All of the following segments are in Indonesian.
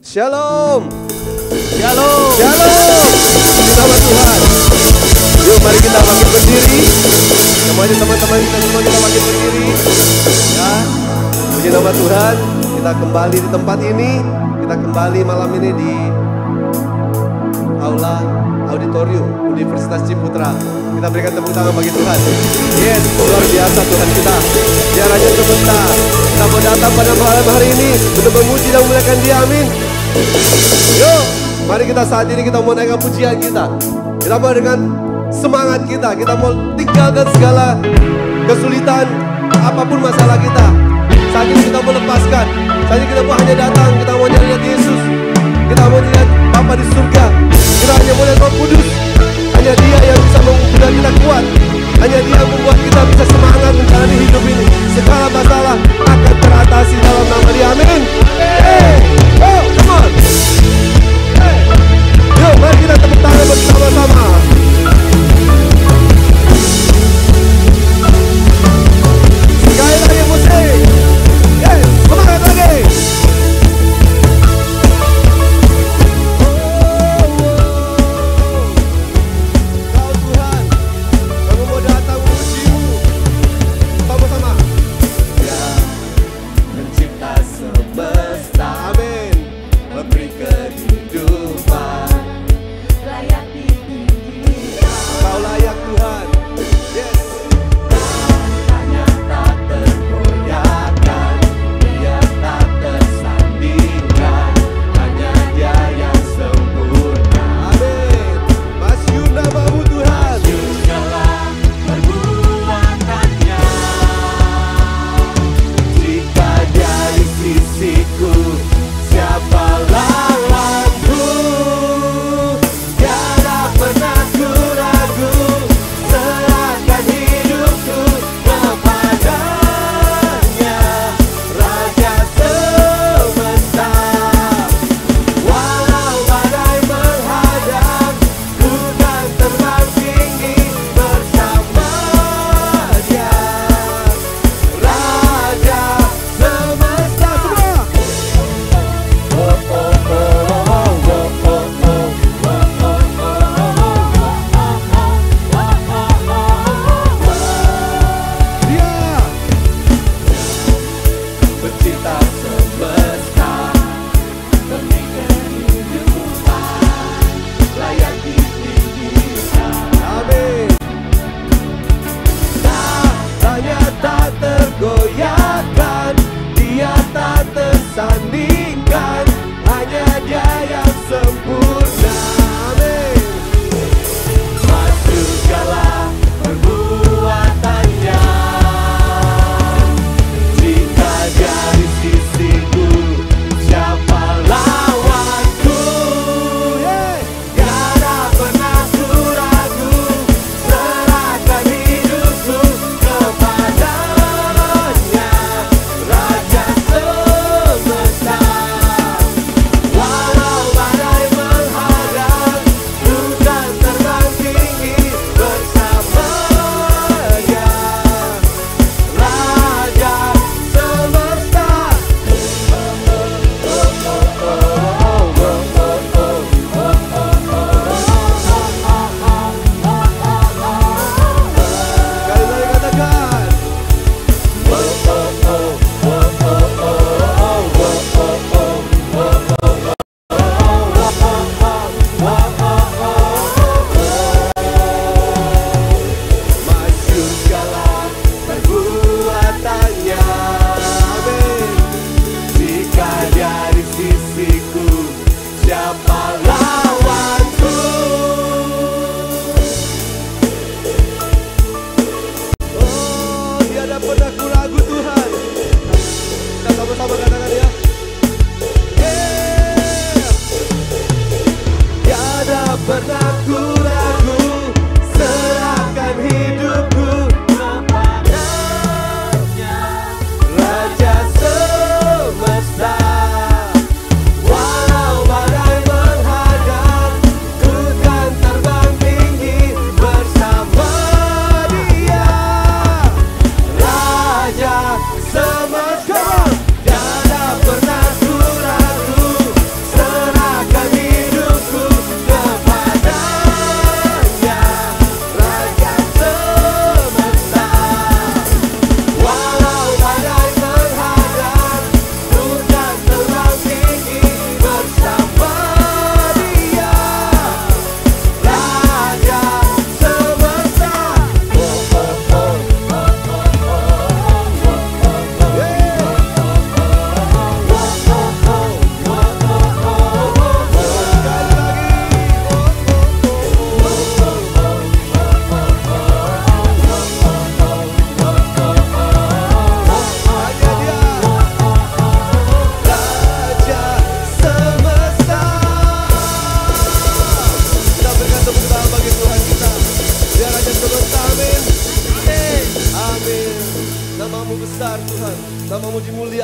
Shalom. Shalom. Shalom. Di nama Tuhan. Yuk mari kita bangkit berdiri. Semuanya teman-teman kita semua kita bangkit berdiri. Ya. Puji nama Tuhan. Kita kembali di tempat ini. Kita kembali malam ini di aula auditorium Universitas Ciputra. Kita berikan tepuk tangan bagi Tuhan. Yes, luar biasa Tuhan kita. Biar hanya sebentar. Kita mau datang pada malam hari ini untuk memuji dan memuliakan Dia. Amin. Yuk, mari kita saat ini kita mau naikkan pujian kita. Kita mau dengan semangat kita. Kita mau tinggalkan segala kesulitan, apapun masalah kita. Saat ini kita mau lepaskan. Saat ini kita mau hanya datang. Kita mau lihat Yesus. Kita mau lihat Bapa di surga. Kita hanya mau lihat Roh Kudus. Hanya Dia yang bisa membuat kita kuat. Hanya Dia yang membuat kita bisa semangat menjalani hidup ini. Segala masalah akan teratasi dalam nama Dia. Amin. Hey, oh, come on. Hey. Yuk, mari kita tepuk tangan bersama-sama. Sekali lagi musik. Yes, semangat lagi. Pencipta semesta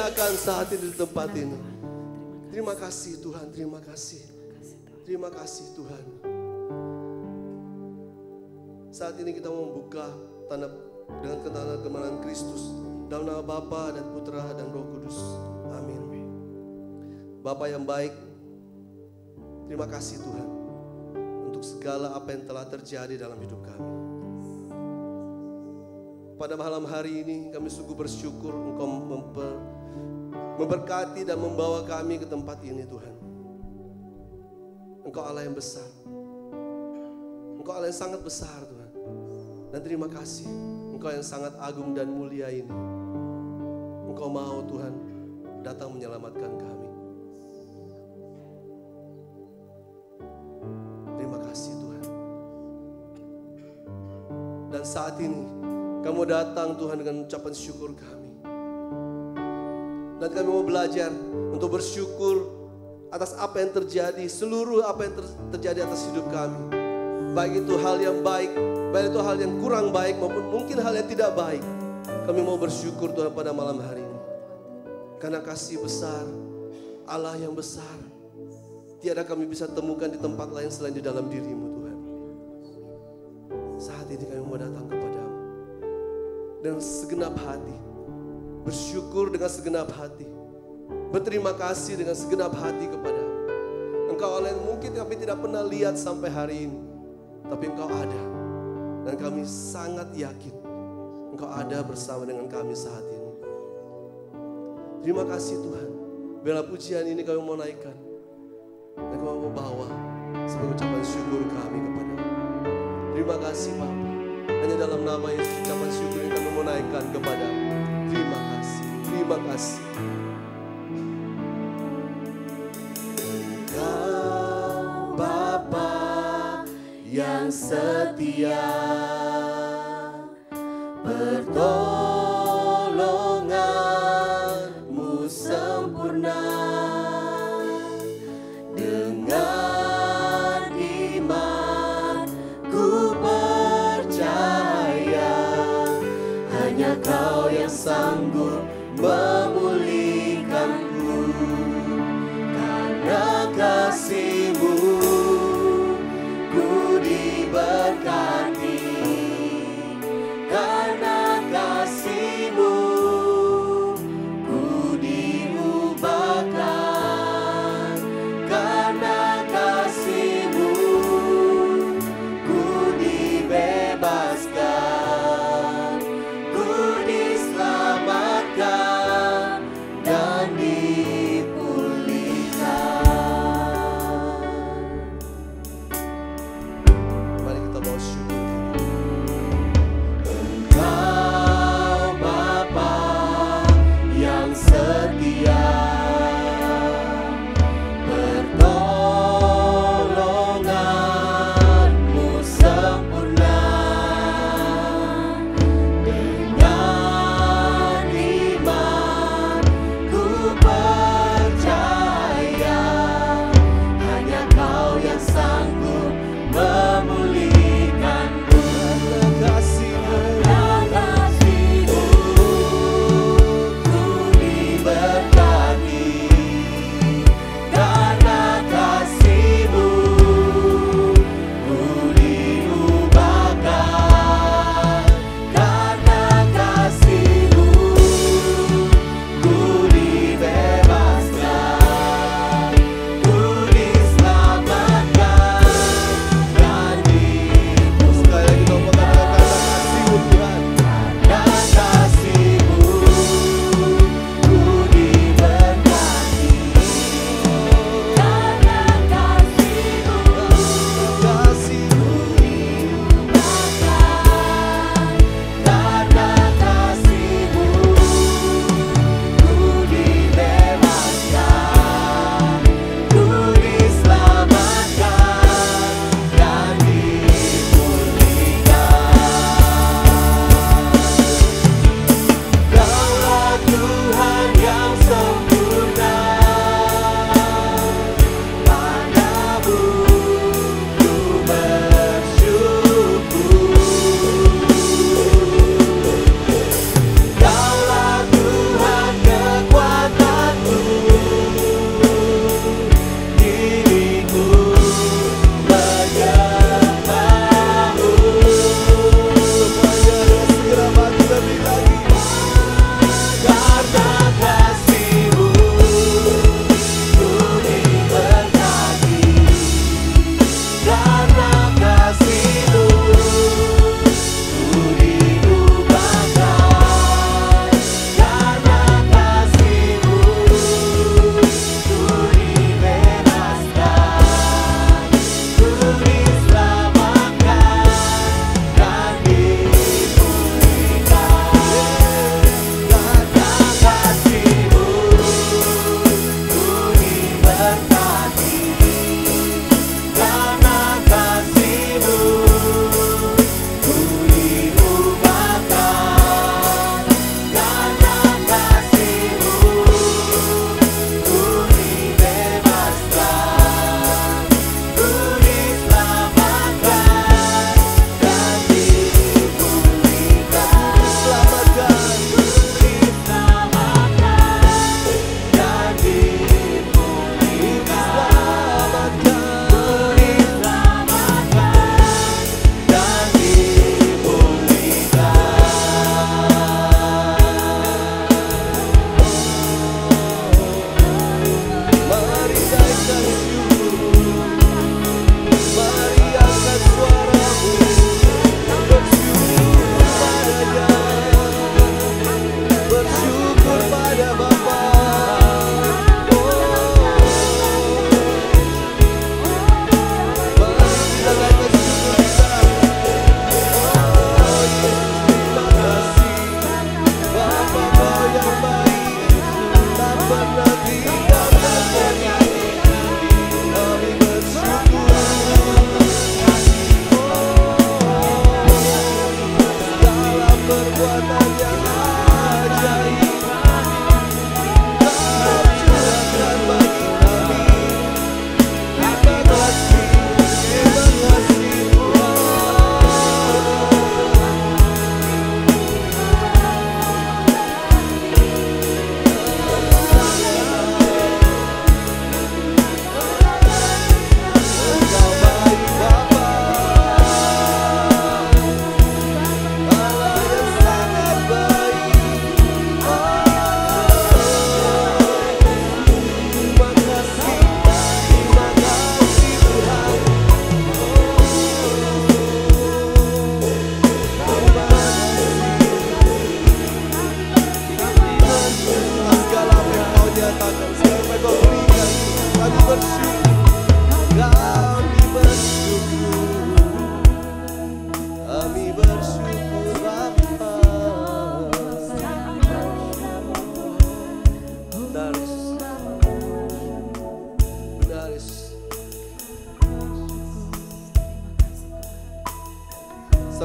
kerjakan saat ini di tempat ini. Terima kasih Tuhan, terima kasih. Terima kasih Tuhan. Saat ini kita mau membuka tanda dengan tanda kebenaran Kristus dalam nama Bapa dan Putra dan Roh Kudus. Amin. Bapa yang baik, terima kasih Tuhan untuk segala apa yang telah terjadi dalam hidup kami. Pada malam hari ini kami sungguh bersyukur Engkau memberkati dan membawa kami ke tempat ini Tuhan. Engkau Allah yang besar. Engkau Allah yang sangat besar Tuhan. Dan terima kasih Engkau yang sangat agung dan mulia ini. Engkau mau Tuhan datang menyelamatkan kami. Terima kasih Tuhan. Dan saat ini kamu datang Tuhan dengan ucapan syukur kami. Dan kami mau belajar untuk bersyukur atas apa yang terjadi, seluruh apa yang terjadi atas hidup kami. Baik itu hal yang baik, baik itu hal yang kurang baik, maupun mungkin hal yang tidak baik. Kami mau bersyukur Tuhan pada malam hari ini. Karena kasih besar, Allah yang besar, tiada kami bisa temukan di tempat lain selain di dalam diri-Mu Tuhan. Saat ini kami mau datang kepadamu dengan segenap hati, bersyukur dengan segenap hati, berterima kasih dengan segenap hati kepadamu. Engkau Allah yang mungkin kami tidak pernah lihat sampai hari ini, tapi Engkau ada. Dan kami sangat yakin Engkau ada bersama dengan kami saat ini. Terima kasih Tuhan. Biarlah pujian ini kami mau naikkan dan kami mau bawa sebagai ucapan syukur kami kepadamu. Terima kasih Bapa. Hanya dalam nama Yesus ucapan syukur ini kami mau naikkan kepadamu. Terima kasih. Terima kasih. Engkau Bapa yang setia, pertolongan-Mu sempurna. Dengan iman ku percaya, hanya Kau yang sanggup memulihkanku. Karena kasih-Mu ku diberkati, karena kasih-Mu ku diubahkan, karena kasih-Mu ku dibebaskan, ku diselamatkan dan dipulihkan. Mari kita bawa syukur.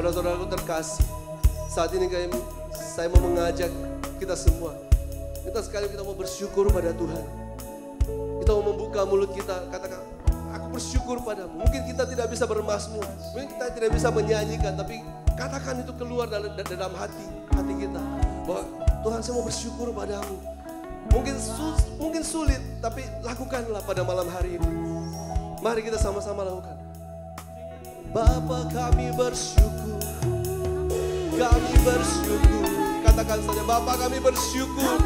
Saudara-saudaraku terkasih, saat ini saya mau mengajak kita semua. Kita mau bersyukur pada Tuhan. Kita mau membuka mulut kita, katakan, aku bersyukur padamu. Mungkin kita tidak bisa bermazmur, mungkin kita tidak bisa menyanyikan, tapi katakan itu keluar dalam hati kita. Bahwa Tuhan, saya mau bersyukur padamu. Mungkin sulit, tapi lakukanlah pada malam hari ini. Mari kita sama-sama lakukan. Bapa, kami bersyukur. Kami bersyukur. Katakan saja, Bapa, kami bersyukur.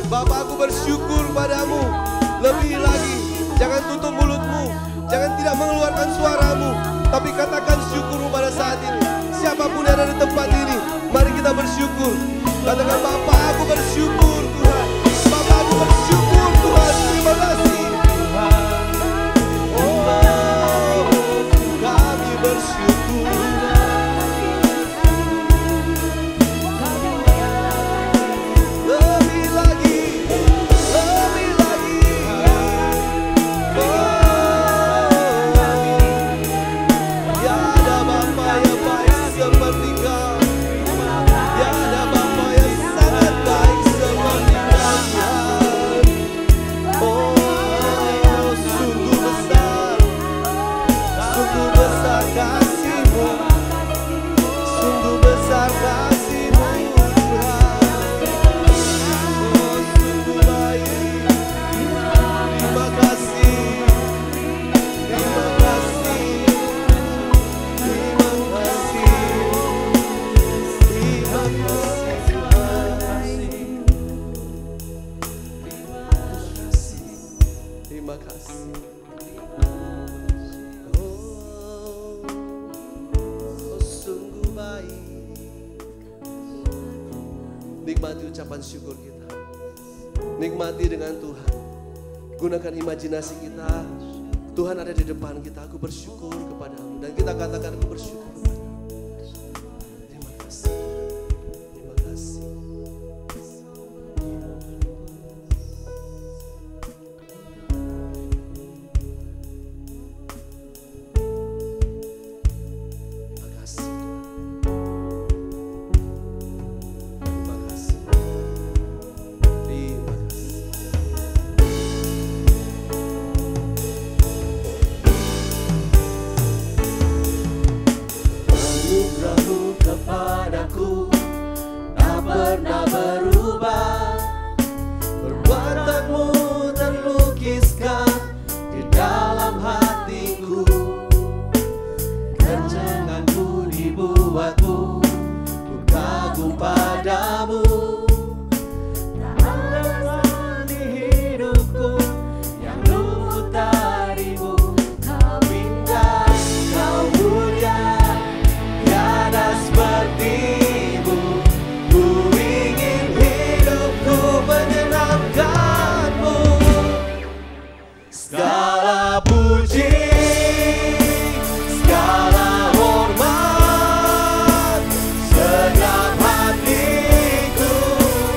Bapa, aku bersyukur padamu. Lebih lagi, jangan tutup mulutmu. Jangan tidak mengeluarkan suaramu, tapi katakan syukurmu pada saat ini. Siapapun yang ada di tempat ini, mari kita bersyukur. Katakan, Bapa, aku bersyukur Tuhan. Bapa, aku bersyukur Tuhan. Terima kasih. Oh, kami bersyukur. Lebih lagi, lebih lagi. Tiada Bapa yang baik seperti Kau. Tiada Bapa yang sangat baik seperti Kau, Tuhan. Oh, sungguh besar kasih-Mu. Sungguh besar kasih-Mu, Tuhan. Oh, sungguh baik. Terima kasih. Terima kasih. Terima kasih. Terima kasih. Terima kasih. Oh, sungguh baik. Nikmati ucapan syukur kita. Nikmati dengan Tuhan. Gunakan imajinasi kita. Tuhan ada di depan kita. Aku bersyukur kepadamu. Dan kita katakan, aku bersyukur kepadamu. Terima kasih. Terima kasih. Terima kasih, Tuhan. Terima kasih. Terima kasih. Anugerah-Mu kepadaku tak pernah berubah. Perbuatan-Mu terlukiskan di dalam hatiku. Kencenganku dibuat-Mu, ku kagum padamu. Tak ada di hidupku yang luput dari-Mu. Kau indah, Kau mulia, tiada seperti-Mu. Ku ingin hidupku menyenangkan-Mu. Segala puji, segala hormat, segenap hatiku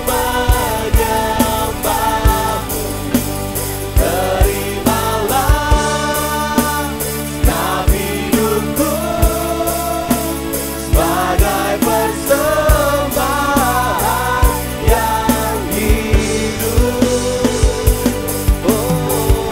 menyembah-Mu. Terimalah segenap hidupku sebagai persembahan yang hidup. Oh,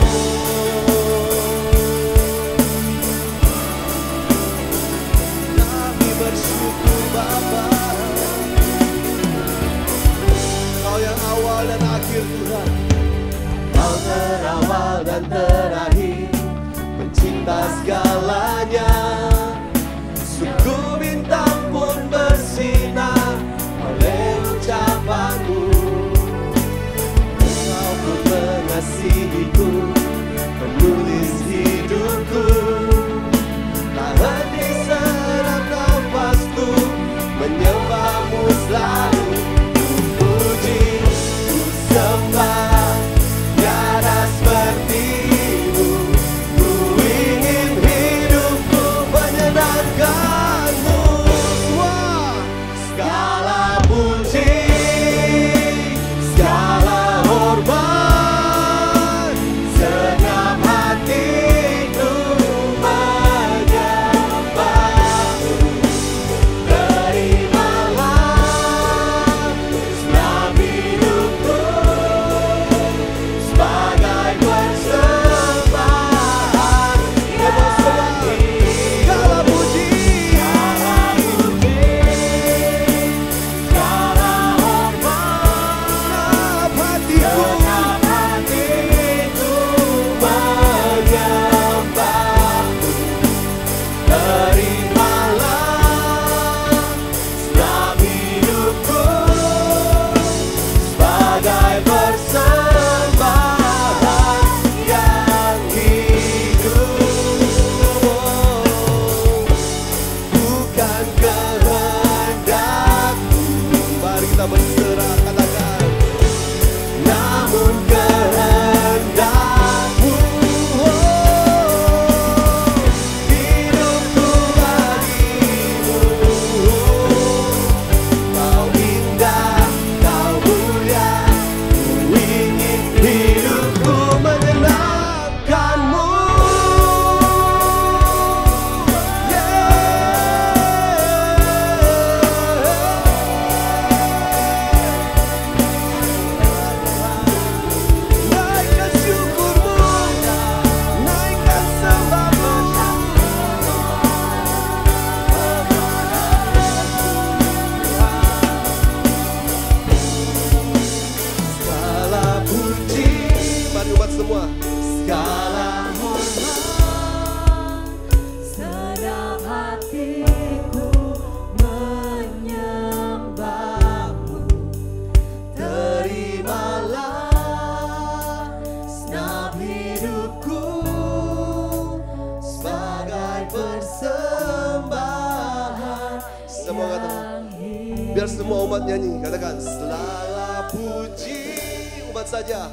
Biar semua umat nyanyi, katakan segala puji umat saja.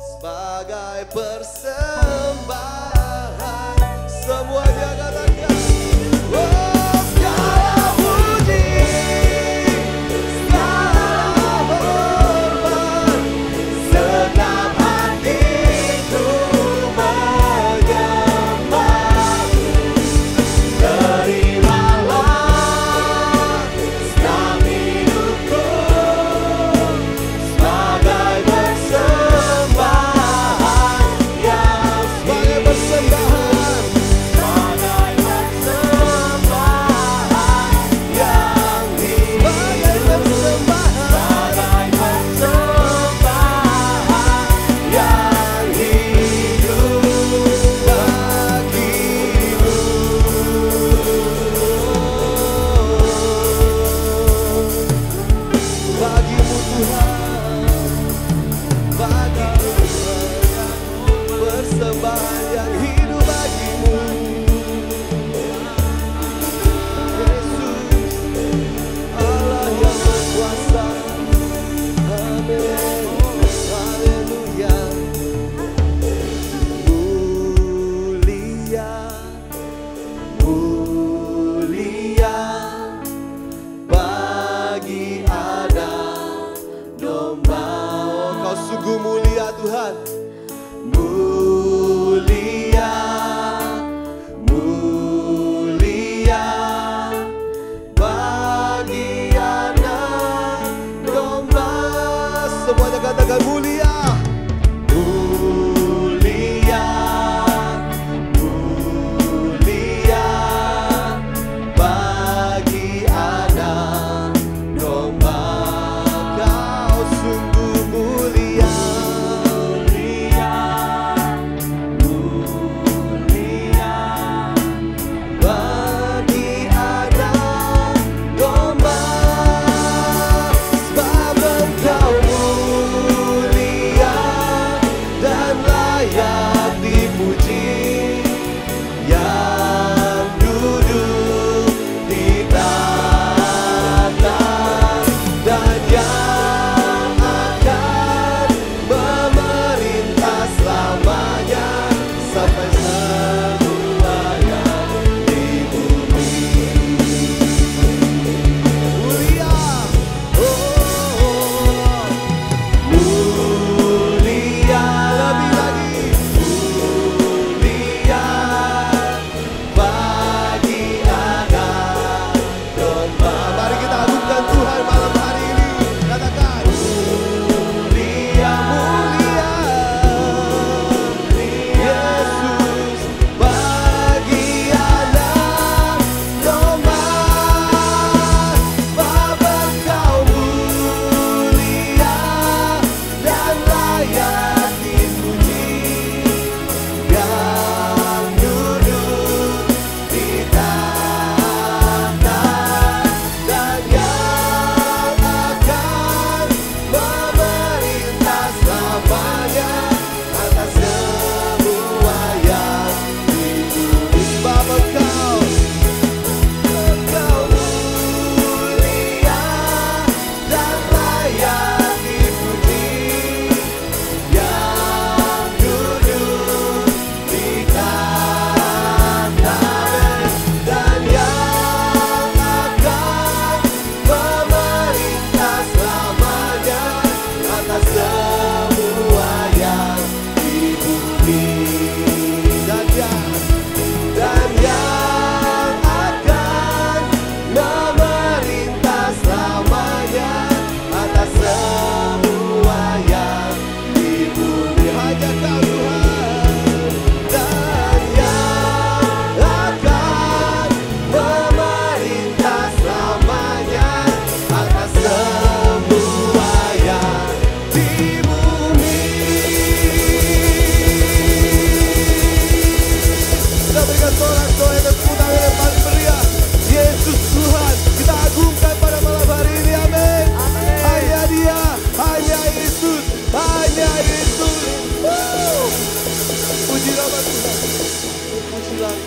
Sebagai persembahan, semuanya katakan, oh segala puji, segala hormat, segenap hatiku menyembah. Terimalah segenap hidupku sebagai persembahan.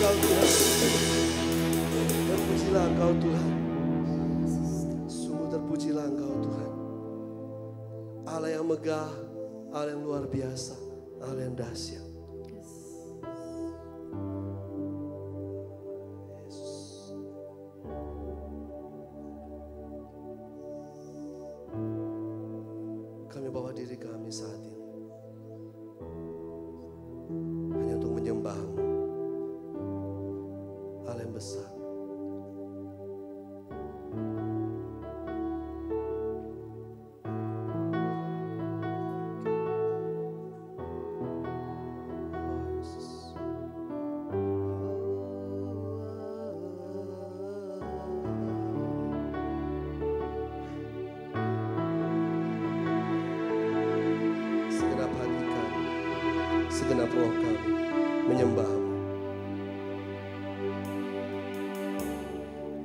Engkau Tuhan. Terpujilah Engkau Tuhan. Sungguh terpujilah Engkau Tuhan. Allah yang megah, Allah yang luar biasa, Allah yang dahsyat. Kami bawa diri kami saat ini hanya untuk menyembah-Mu, Allah yang besar. Segenap roh kami menyembah-Mu.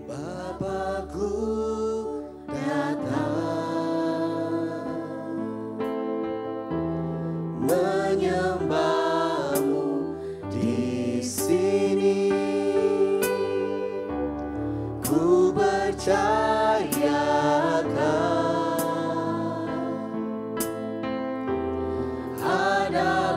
Bapakku datang menyembah-Mu di sini. Ku percayakan ada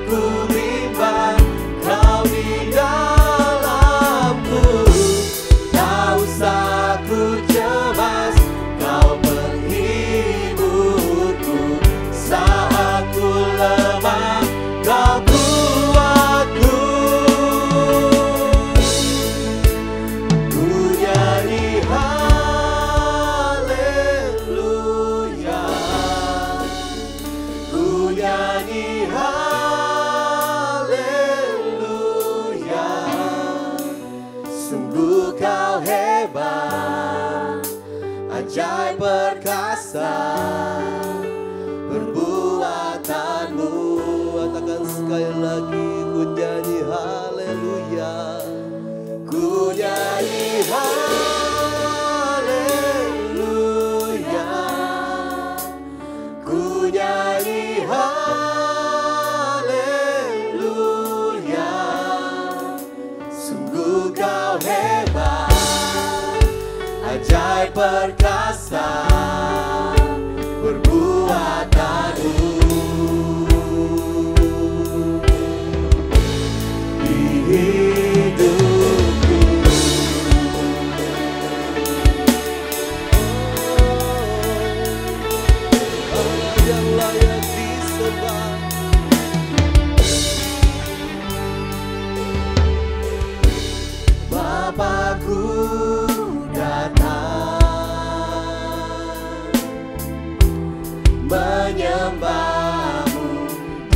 ku bimbang, Kau di dalamku. Tak usah ku cemas, Kau penghiburku. Saat ku lemah, Kau kuatku. Ku nyanyi haleluya, ku nyanyi haleluya. Sungguh Kau hebat, ajaib perkasa perbuatanmu. Katakan sekali lagi, ku nyanyi haleluya, ku nyanyi haleluya, ku nyanyi haleluya. Sungguh Kau hebat, ajaib perkasa perbuatanmu. Di hidupku, Allah yang layak disembah. Bapakku datang menyembah-Mu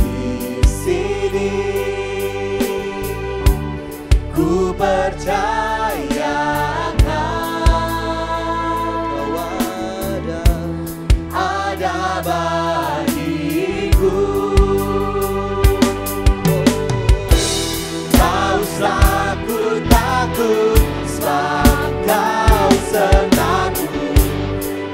di sini. Ku percayakan Kau ada bagiku. Tak usah ku takut, sebab Kau sertaku.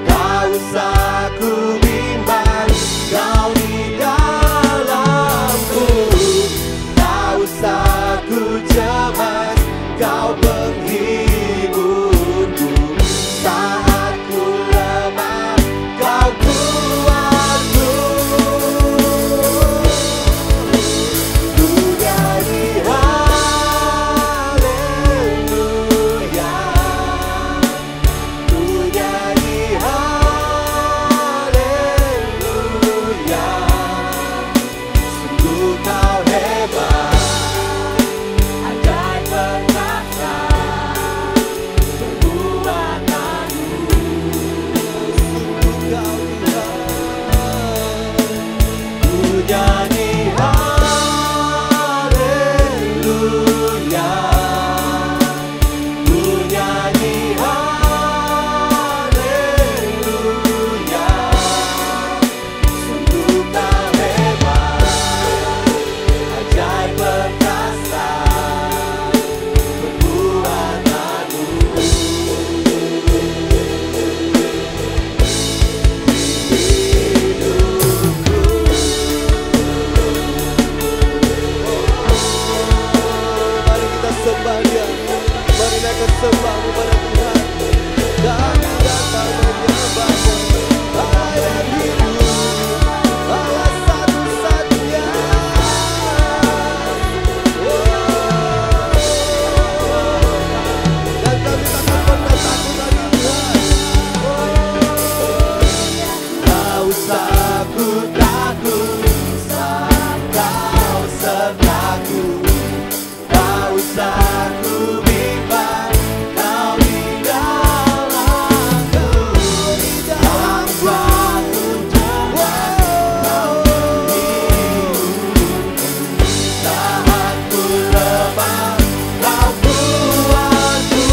Tak usah ku bimbang, Kau di dalamku. Tak usah ku cemas, Kau sembahmu pada Tuhan. Kami datang menyembahmu, Allah yang hidup, Allah satu-satunya. Dan kami takkan pernah takut lagi Tuhan. Tak usah ku takut saat Kau sertaku. Tak usah ku bimbang, Kau di dalamku. Tanpa ku dengar Kau hidup. Saat ku lemah, Kau kuatku.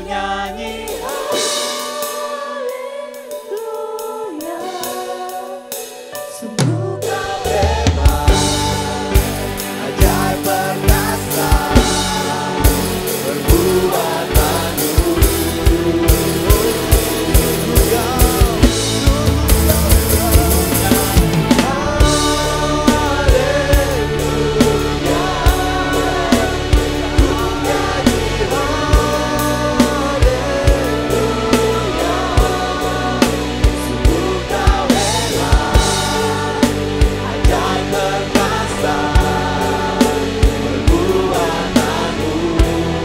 Nyanyi haleluya, sungguh Kau hebat, ajaib perkasa, perbuatanmu.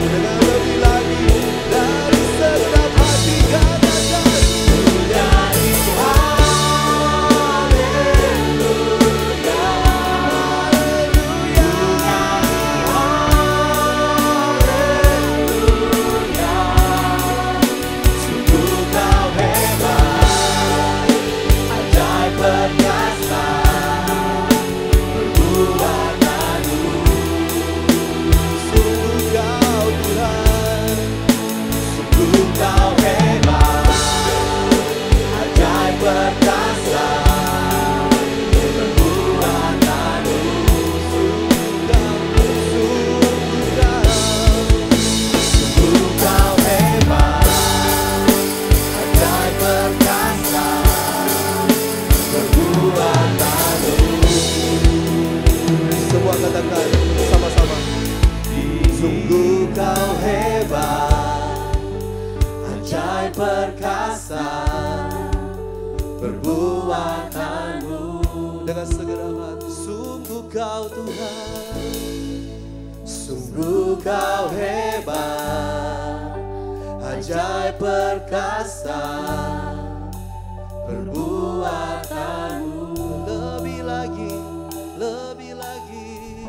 Dengan lebih lagi dari segenap hati katakan Nyanyi haleluya, haleluya, sungguh Kau hebat, ajaib perkasa, perbuatanmu. sungguh Kau Tuhan. Sungguh Kau hebat, ajaib perkasa, perbuatanmu. Sungguh Kau hebat, ajaib perkasa, perbuatanmu. Semua katakan sama-sama. Sungguh Kau hebat, Ajaib perkasa, perbuatanmu. dengan segenap hati. Sungguh Kau Tuhan. Sungguh Kau hebat, ajaib perkasa, perbuatanmu. Lebih lagi, lebih lagi.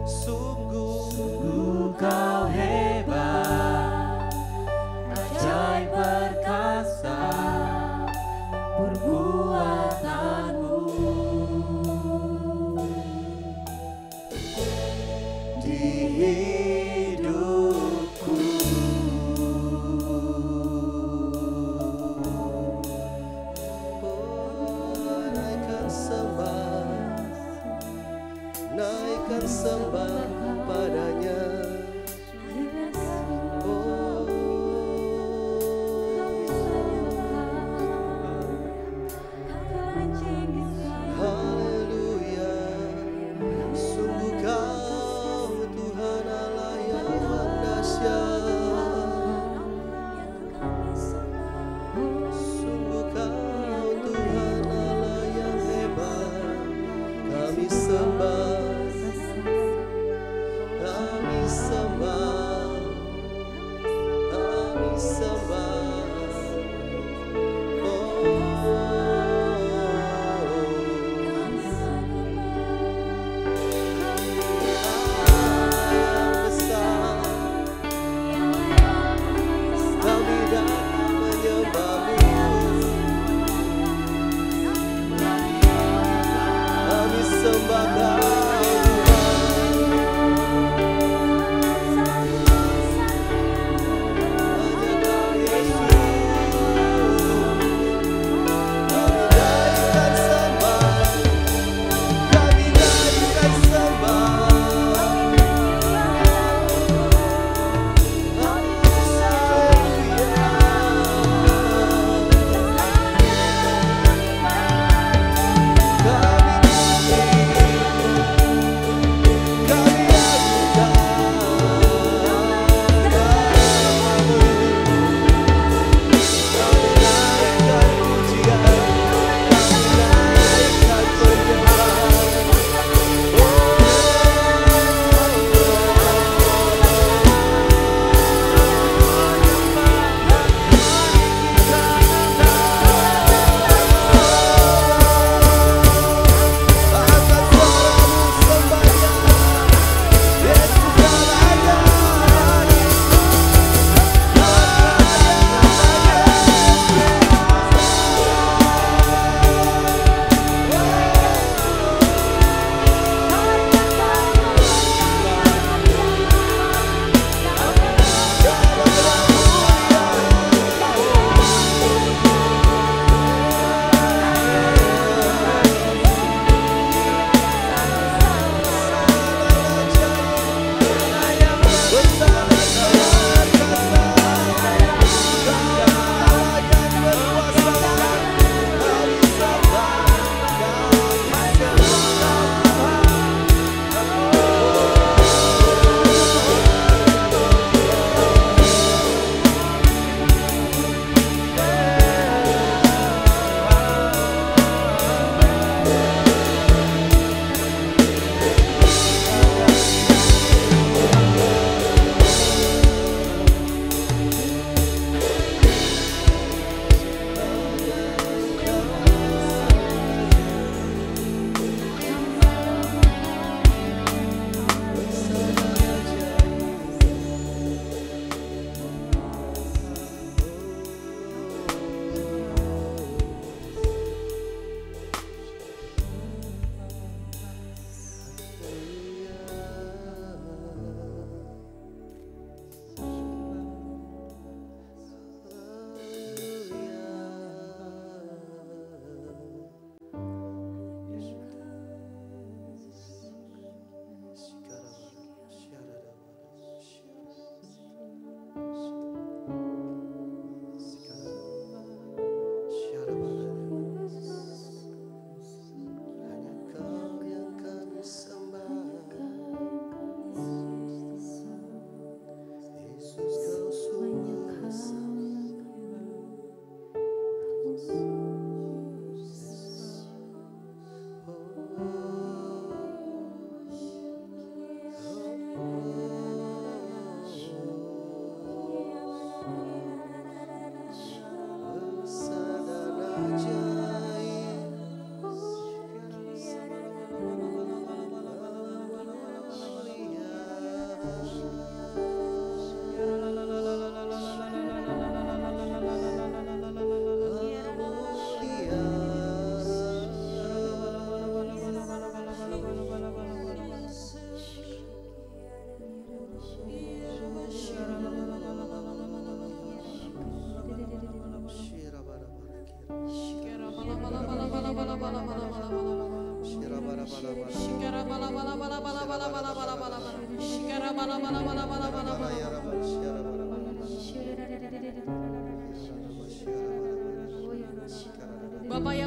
Sungguh Kau hebat, ajaib perkasa, perbuatanmu. Di hidupku,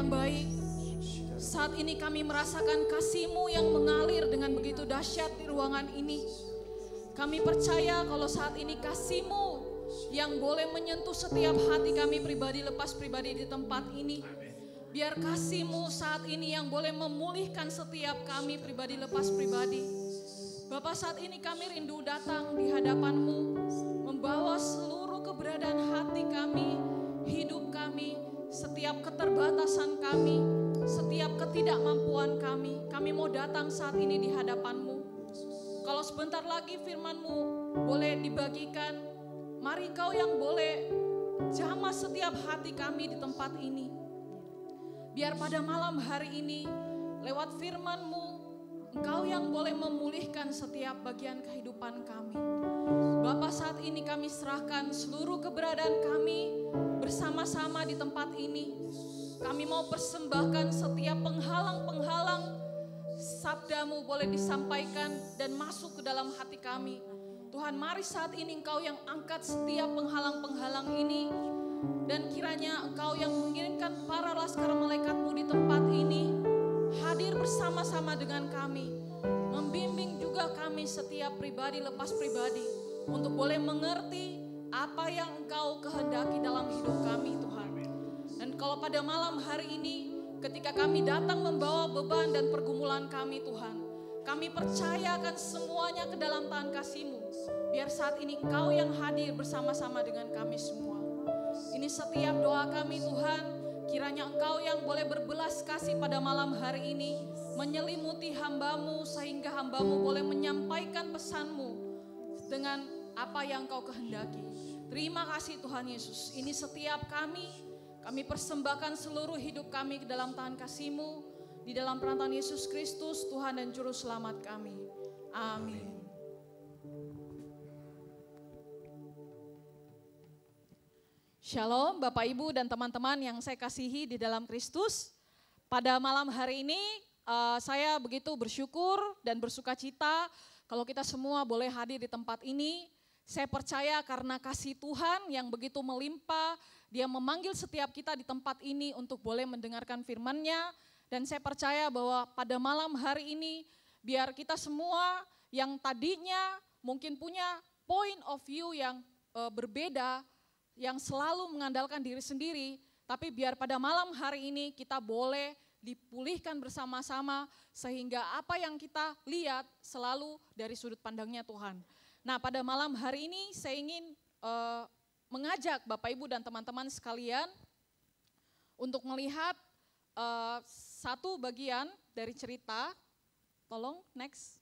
yang baik. Saat ini kami merasakan kasih-Mu yang mengalir dengan begitu dahsyat di ruangan ini. Kami percaya kalau saat ini kasih-Mu yang boleh menyentuh setiap hati kami pribadi lepas pribadi di tempat ini. Biar kasih-Mu saat ini yang boleh memulihkan setiap kami pribadi lepas pribadi. Bapak, saat ini kami rindu datang di hadapan-Mu, membawa seluruh keberadaan hati kami, hidup kami, setiap keterbatasan kami, setiap ketidakmampuan kami. Kami mau datang saat ini di hadapan-Mu. Kalau sebentar lagi firman-Mu boleh dibagikan, mari Kau yang boleh jamah setiap hati kami di tempat ini. Biar pada malam hari ini, lewat firman-Mu, Engkau yang boleh memulihkan setiap bagian kehidupan kami. Bapa, saat ini kami serahkan seluruh keberadaan kami bersama-sama di tempat ini. Kami mau persembahkan setiap penghalang-penghalang sabda-Mu boleh disampaikan dan masuk ke dalam hati kami. Tuhan, mari saat ini Engkau yang angkat setiap penghalang-penghalang ini. Dan kiranya Engkau yang mengirimkan para laskar malaikat-Mu di tempat ini hadir bersama-sama dengan kami. Membimbing juga kami setiap pribadi lepas pribadi untuk boleh mengerti apa yang Engkau kehendaki dalam hidup kami, Tuhan. Dan kalau pada malam hari ini ketika kami datang membawa beban dan pergumulan kami, Tuhan, kami percayakan semuanya ke dalam tangan kasih-Mu. Biar saat ini Engkau yang hadir bersama-sama dengan kami semua. Ini setiap doa kami, Tuhan. Kiranya Engkau yang boleh berbelas kasih pada malam hari ini, menyelimuti hamba-Mu sehingga hamba-Mu boleh menyampaikan pesan-Mu dengan apa yang Engkau kehendaki. Terima kasih Tuhan Yesus. Ini setiap kami persembahkan seluruh hidup kami ke dalam tangan kasih-Mu, di dalam perantaraan Yesus Kristus, Tuhan dan Juru Selamat kami. Amin. Shalom Bapak Ibu dan teman-teman yang saya kasihi di dalam Kristus. Pada malam hari ini saya begitu bersyukur dan bersuka cita kalau kita semua boleh hadir di tempat ini. Saya percaya karena kasih Tuhan yang begitu melimpah, Dia memanggil setiap kita di tempat ini untuk boleh mendengarkan firman-Nya. Dan saya percaya bahwa pada malam hari ini biar kita semua yang tadinya mungkin punya point of view yang berbeda, yang selalu mengandalkan diri sendiri, tapi biar pada malam hari ini kita boleh dipulihkan bersama-sama sehingga apa yang kita lihat selalu dari sudut pandangnya Tuhan. Nah, pada malam hari ini saya ingin mengajak Bapak Ibu dan teman-teman sekalian untuk melihat satu bagian dari cerita. Tolong next.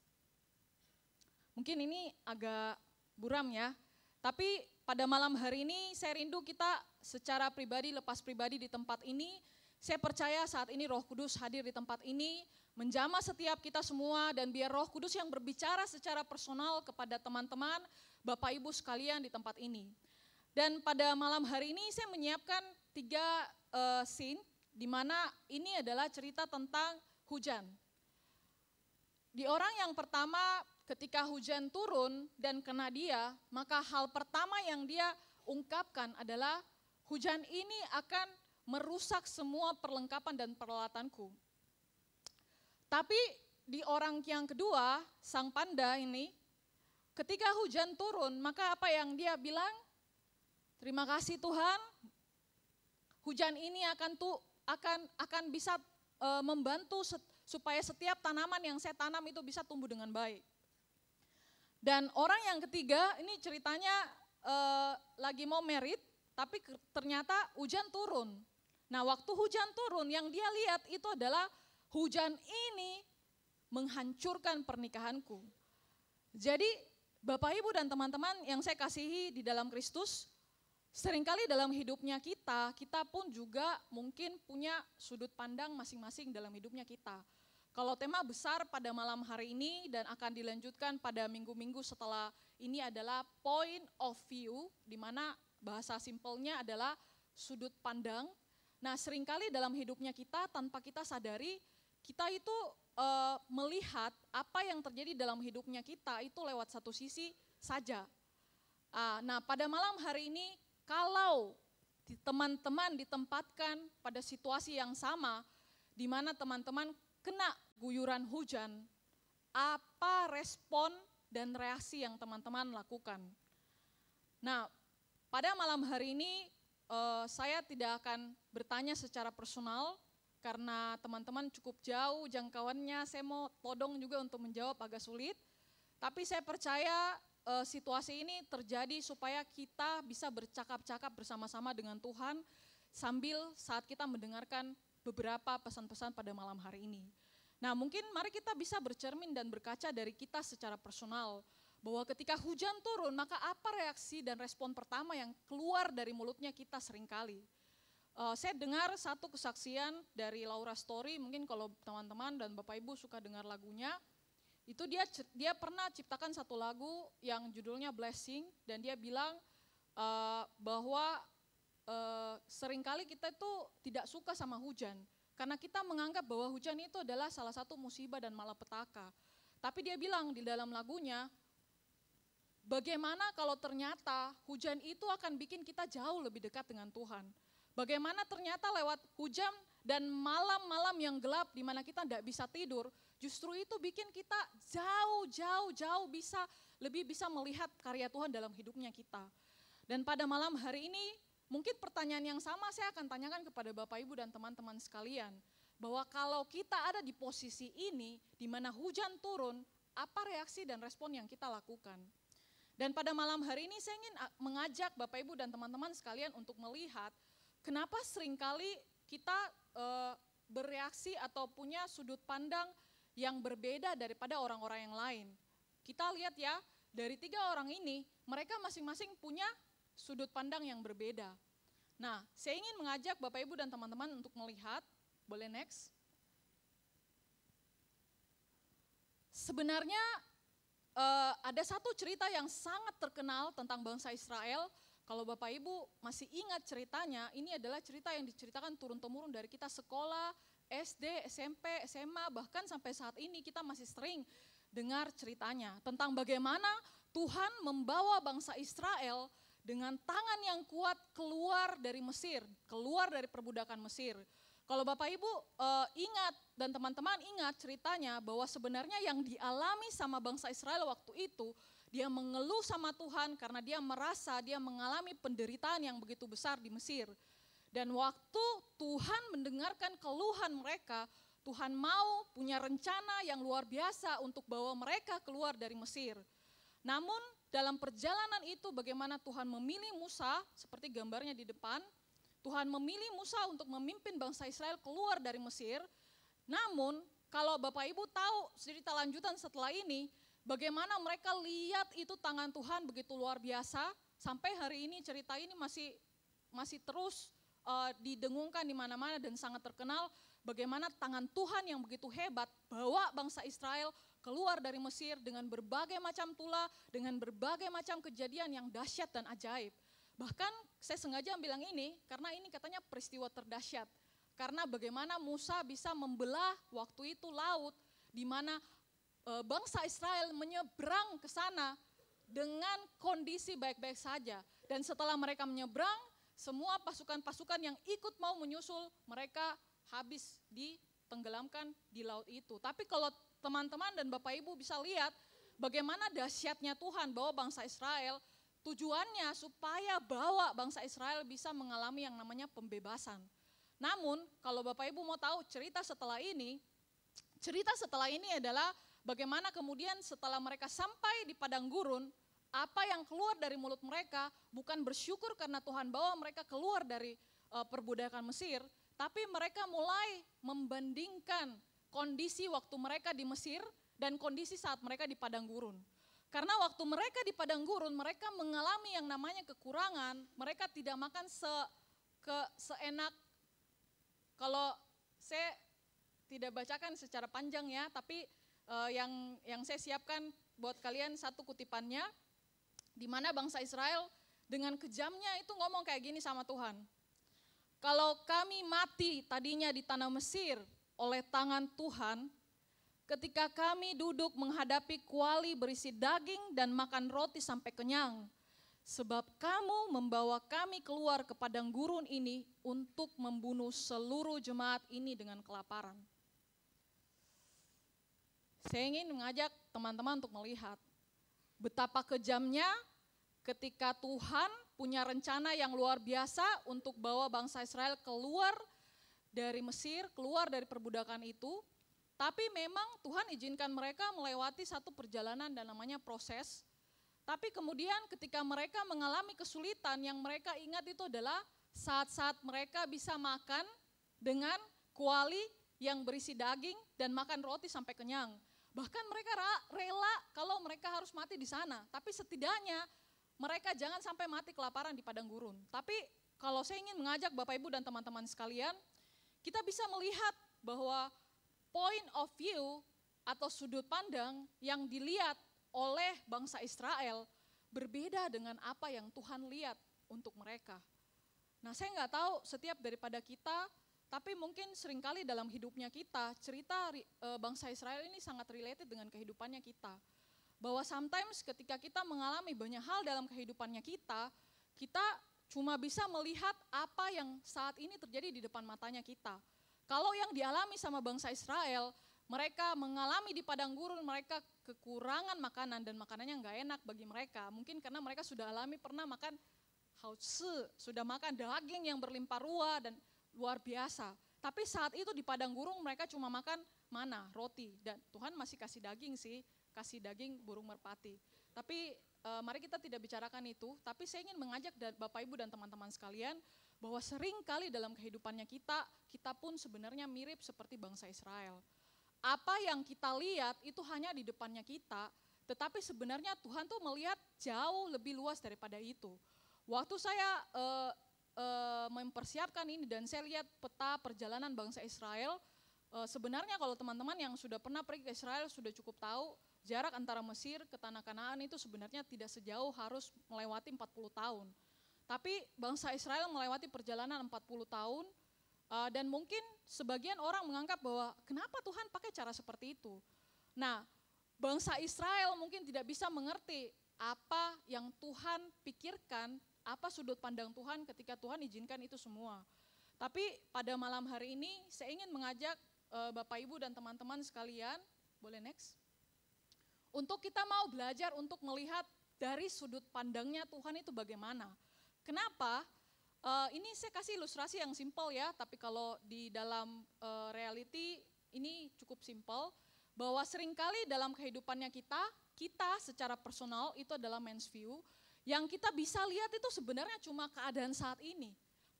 Mungkin ini agak buram ya, tapi pada malam hari ini saya rindu kita secara pribadi, lepas pribadi di tempat ini. Saya percaya saat ini Roh Kudus hadir di tempat ini, menjamah setiap kita semua, dan biar Roh Kudus yang berbicara secara personal kepada teman-teman, Bapak Ibu sekalian di tempat ini. Dan pada malam hari ini saya menyiapkan 3 scene, di mana ini adalah cerita tentang hujan. Di orang yang pertama, ketika hujan turun dan kena dia, maka hal pertama yang dia ungkapkan adalah hujan ini akan merusak semua perlengkapan dan peralatanku. Tapi di orang yang kedua, sang panda ini, ketika hujan turun, maka apa yang dia bilang? Terima kasih Tuhan, hujan ini akan bisa membantu supaya setiap tanaman yang saya tanam itu bisa tumbuh dengan baik. Dan orang yang ketiga ini ceritanya lagi mau merit, tapi ternyata hujan turun. Nah, waktu hujan turun yang dia lihat itu adalah hujan ini menghancurkan pernikahanku. Jadi Bapak Ibu dan teman-teman yang saya kasihi di dalam Kristus, seringkali dalam hidupnya kita pun juga mungkin punya sudut pandang masing-masing dalam hidupnya kita. Kalau tema besar pada malam hari ini dan akan dilanjutkan pada minggu-minggu setelah ini adalah point of view, di mana bahasa simpelnya adalah sudut pandang. Nah, seringkali dalam hidupnya kita tanpa kita sadari, kita itu melihat apa yang terjadi dalam hidupnya kita itu lewat satu sisi saja. Nah, pada malam hari ini kalau teman-teman ditempatkan pada situasi yang sama, di mana teman-teman kena guyuran hujan, apa respon dan reaksi yang teman-teman lakukan? Nah, pada malam hari ini saya tidak akan bertanya secara personal, karena teman-teman cukup jauh jangkauannya, saya mau todong juga untuk menjawab agak sulit. Tapi saya percaya situasi ini terjadi supaya kita bisa bercakap-cakap bersama-sama dengan Tuhan sambil saat kita mendengarkan beberapa pesan-pesan pada malam hari ini. Nah, mungkin mari kita bisa bercermin dan berkaca dari kita secara personal, bahwa ketika hujan turun, maka apa reaksi dan respon pertama yang keluar dari mulutnya kita seringkali. Saya dengar satu kesaksian dari Laura Story, mungkin kalau teman-teman dan Bapak Ibu suka dengar lagunya, itu dia pernah ciptakan satu lagu yang judulnya Blessing, dan dia bilang bahwa seringkali kita itu tidak suka sama hujan, karena kita menganggap bahwa hujan itu adalah salah satu musibah dan malapetaka. Tapi dia bilang di dalam lagunya, bagaimana kalau ternyata hujan itu akan bikin kita jauh lebih dekat dengan Tuhan. Bagaimana ternyata lewat hujan dan malam-malam yang gelap di mana kita tidak bisa tidur, justru itu bikin kita jauh lebih bisa melihat karya Tuhan dalam hidupnya kita. Dan pada malam hari ini, mungkin pertanyaan yang sama saya akan tanyakan kepada Bapak Ibu dan teman-teman sekalian, bahwa kalau kita ada di posisi ini, di mana hujan turun, apa reaksi dan respon yang kita lakukan? Dan pada malam hari ini saya ingin mengajak Bapak Ibu dan teman-teman sekalian untuk melihat kenapa seringkali kita bereaksi atau punya sudut pandang yang berbeda daripada orang-orang yang lain. Kita lihat ya, dari 3 orang ini, mereka masing-masing punya sudut pandang yang berbeda. Nah, saya ingin mengajak Bapak Ibu dan teman-teman untuk melihat, boleh next? Sebenarnya ada satu cerita yang sangat terkenal tentang bangsa Israel. Kalau Bapak Ibu masih ingat ceritanya, ini adalah cerita yang diceritakan turun-temurun dari kita sekolah, SD, SMP, SMA, bahkan sampai saat ini kita masih sering dengar ceritanya. Tentang bagaimana Tuhan membawa bangsa Israel dengan tangan yang kuat keluar dari Mesir, keluar dari perbudakan Mesir. Kalau Bapak Ibu ingat dan teman-teman ingat ceritanya bahwa sebenarnya yang dialami sama bangsa Israel waktu itu, dia mengeluh sama Tuhan karena dia merasa dia mengalami penderitaan yang begitu besar di Mesir. Dan waktu Tuhan mendengarkan keluhan mereka, Tuhan mau punya rencana yang luar biasa untuk bawa mereka keluar dari Mesir. Namun dalam perjalanan itu bagaimana Tuhan memilih Musa, seperti gambarnya di depan, Tuhan memilih Musa untuk memimpin bangsa Israel keluar dari Mesir. Namun kalau Bapak Ibu tahu cerita lanjutan setelah ini, bagaimana mereka lihat itu tangan Tuhan begitu luar biasa, sampai hari ini cerita ini masih terus didengungkan di mana-mana dan sangat terkenal, bagaimana tangan Tuhan yang begitu hebat bawa bangsa Israel keluar dari Mesir dengan berbagai macam tulah, dengan berbagai macam kejadian yang dahsyat dan ajaib. Bahkan saya sengaja bilang ini karena ini katanya peristiwa terdahsyat. Karena bagaimana Musa bisa membelah waktu itu laut di mana bangsa Israel menyeberang ke sana dengan kondisi baik-baik saja. Dan setelah mereka menyeberang, semua pasukan-pasukan yang ikut mau menyusul mereka habis ditenggelamkan di laut itu. Tapi kalau teman-teman dan Bapak Ibu bisa lihat bagaimana dahsyatnya Tuhan bawa bangsa Israel, tujuannya supaya bawa bangsa Israel bisa mengalami yang namanya pembebasan. Namun kalau Bapak Ibu mau tahu cerita setelah ini adalah bagaimana kemudian setelah mereka sampai di padang gurun, apa yang keluar dari mulut mereka bukan bersyukur karena Tuhan bawa mereka keluar dari perbudakan Mesir, tapi mereka mulai membandingkan kondisi waktu mereka di Mesir dan kondisi saat mereka di padang gurun. Karena waktu mereka di padang gurun, mereka mengalami yang namanya kekurangan, mereka tidak makan seenak, kalau saya tidak bacakan secara panjang ya, tapi yang saya siapkan buat kalian satu kutipannya, di mana bangsa Israel dengan kejamnya itu ngomong kayak gini sama Tuhan. Kalau kami mati tadinya di tanah Mesir oleh tangan Tuhan, ketika kami duduk menghadapi kuali berisi daging dan makan roti sampai kenyang, Sebab kamu membawa kami keluar ke padang gurun ini untuk membunuh seluruh jemaat ini dengan kelaparan. Saya ingin mengajak teman-teman untuk melihat betapa kejamnya ketika Tuhan punya rencana yang luar biasa untuk bawa bangsa Israel keluar dari Mesir, keluar dari perbudakan itu. Tapi memang Tuhan izinkan mereka melewati satu perjalanan dan namanya proses. Tapi kemudian ketika mereka mengalami kesulitan, yang mereka ingat itu adalah saat-saat mereka bisa makan dengan kuali yang berisi daging dan makan roti sampai kenyang. Bahkan mereka rela kalau mereka harus mati di sana. Tapi setidaknya mereka jangan sampai mati kelaparan di padang gurun. Tapi kalau saya ingin mengajak Bapak Ibu dan teman-teman sekalian, kita bisa melihat bahwa point of view atau sudut pandang yang dilihat oleh bangsa Israel berbeda dengan apa yang Tuhan lihat untuk mereka. Nah, saya nggak tahu setiap daripada kita, tapi mungkin seringkali dalam hidupnya kita, cerita bangsa Israel ini sangat related dengan kehidupannya kita. Bahwa sometimes ketika kita mengalami banyak hal dalam kehidupannya kita cuma bisa melihat apa yang saat ini terjadi di depan matanya kita. Kalau yang dialami sama bangsa Israel, mereka mengalami di padang gurun, mereka kekurangan makanan dan makanannya nggak enak bagi mereka. Mungkin karena mereka sudah alami pernah makan hautse, sudah makan daging yang berlimpah ruah dan luar biasa. Tapi saat itu di padang gurun mereka cuma makan mana, roti. Dan Tuhan masih kasih daging sih, kasih daging burung merpati. Tapi mari kita tidak bicarakan itu, tapi saya ingin mengajak Bapak Ibu dan teman-teman sekalian, bahwa sering kali dalam kehidupannya kita pun sebenarnya mirip seperti bangsa Israel. Apa yang kita lihat itu hanya di depannya kita, tetapi sebenarnya Tuhan tuh melihat jauh lebih luas daripada itu. Waktu saya mempersiapkan ini dan saya lihat peta perjalanan bangsa Israel, sebenarnya kalau teman-teman yang sudah pernah pergi ke Israel sudah cukup tahu, jarak antara Mesir ke Tanah Kanaan itu sebenarnya tidak sejauh harus melewati 40 tahun. Tapi bangsa Israel melewati perjalanan 40 tahun, dan mungkin sebagian orang menganggap bahwa kenapa Tuhan pakai cara seperti itu. Nah, bangsa Israel mungkin tidak bisa mengerti apa yang Tuhan pikirkan, apa sudut pandang Tuhan ketika Tuhan izinkan itu semua. Tapi pada malam hari ini saya ingin mengajak Bapak Ibu dan teman-teman sekalian, boleh next? Untuk kita mau belajar untuk melihat dari sudut pandangnya Tuhan itu bagaimana. Kenapa? Ini saya kasih ilustrasi yang simpel ya, tapi kalau di dalam reality ini cukup simpel, bahwa seringkali dalam kehidupannya kita secara personal itu adalah man's view, yang kita bisa lihat itu sebenarnya cuma keadaan saat ini,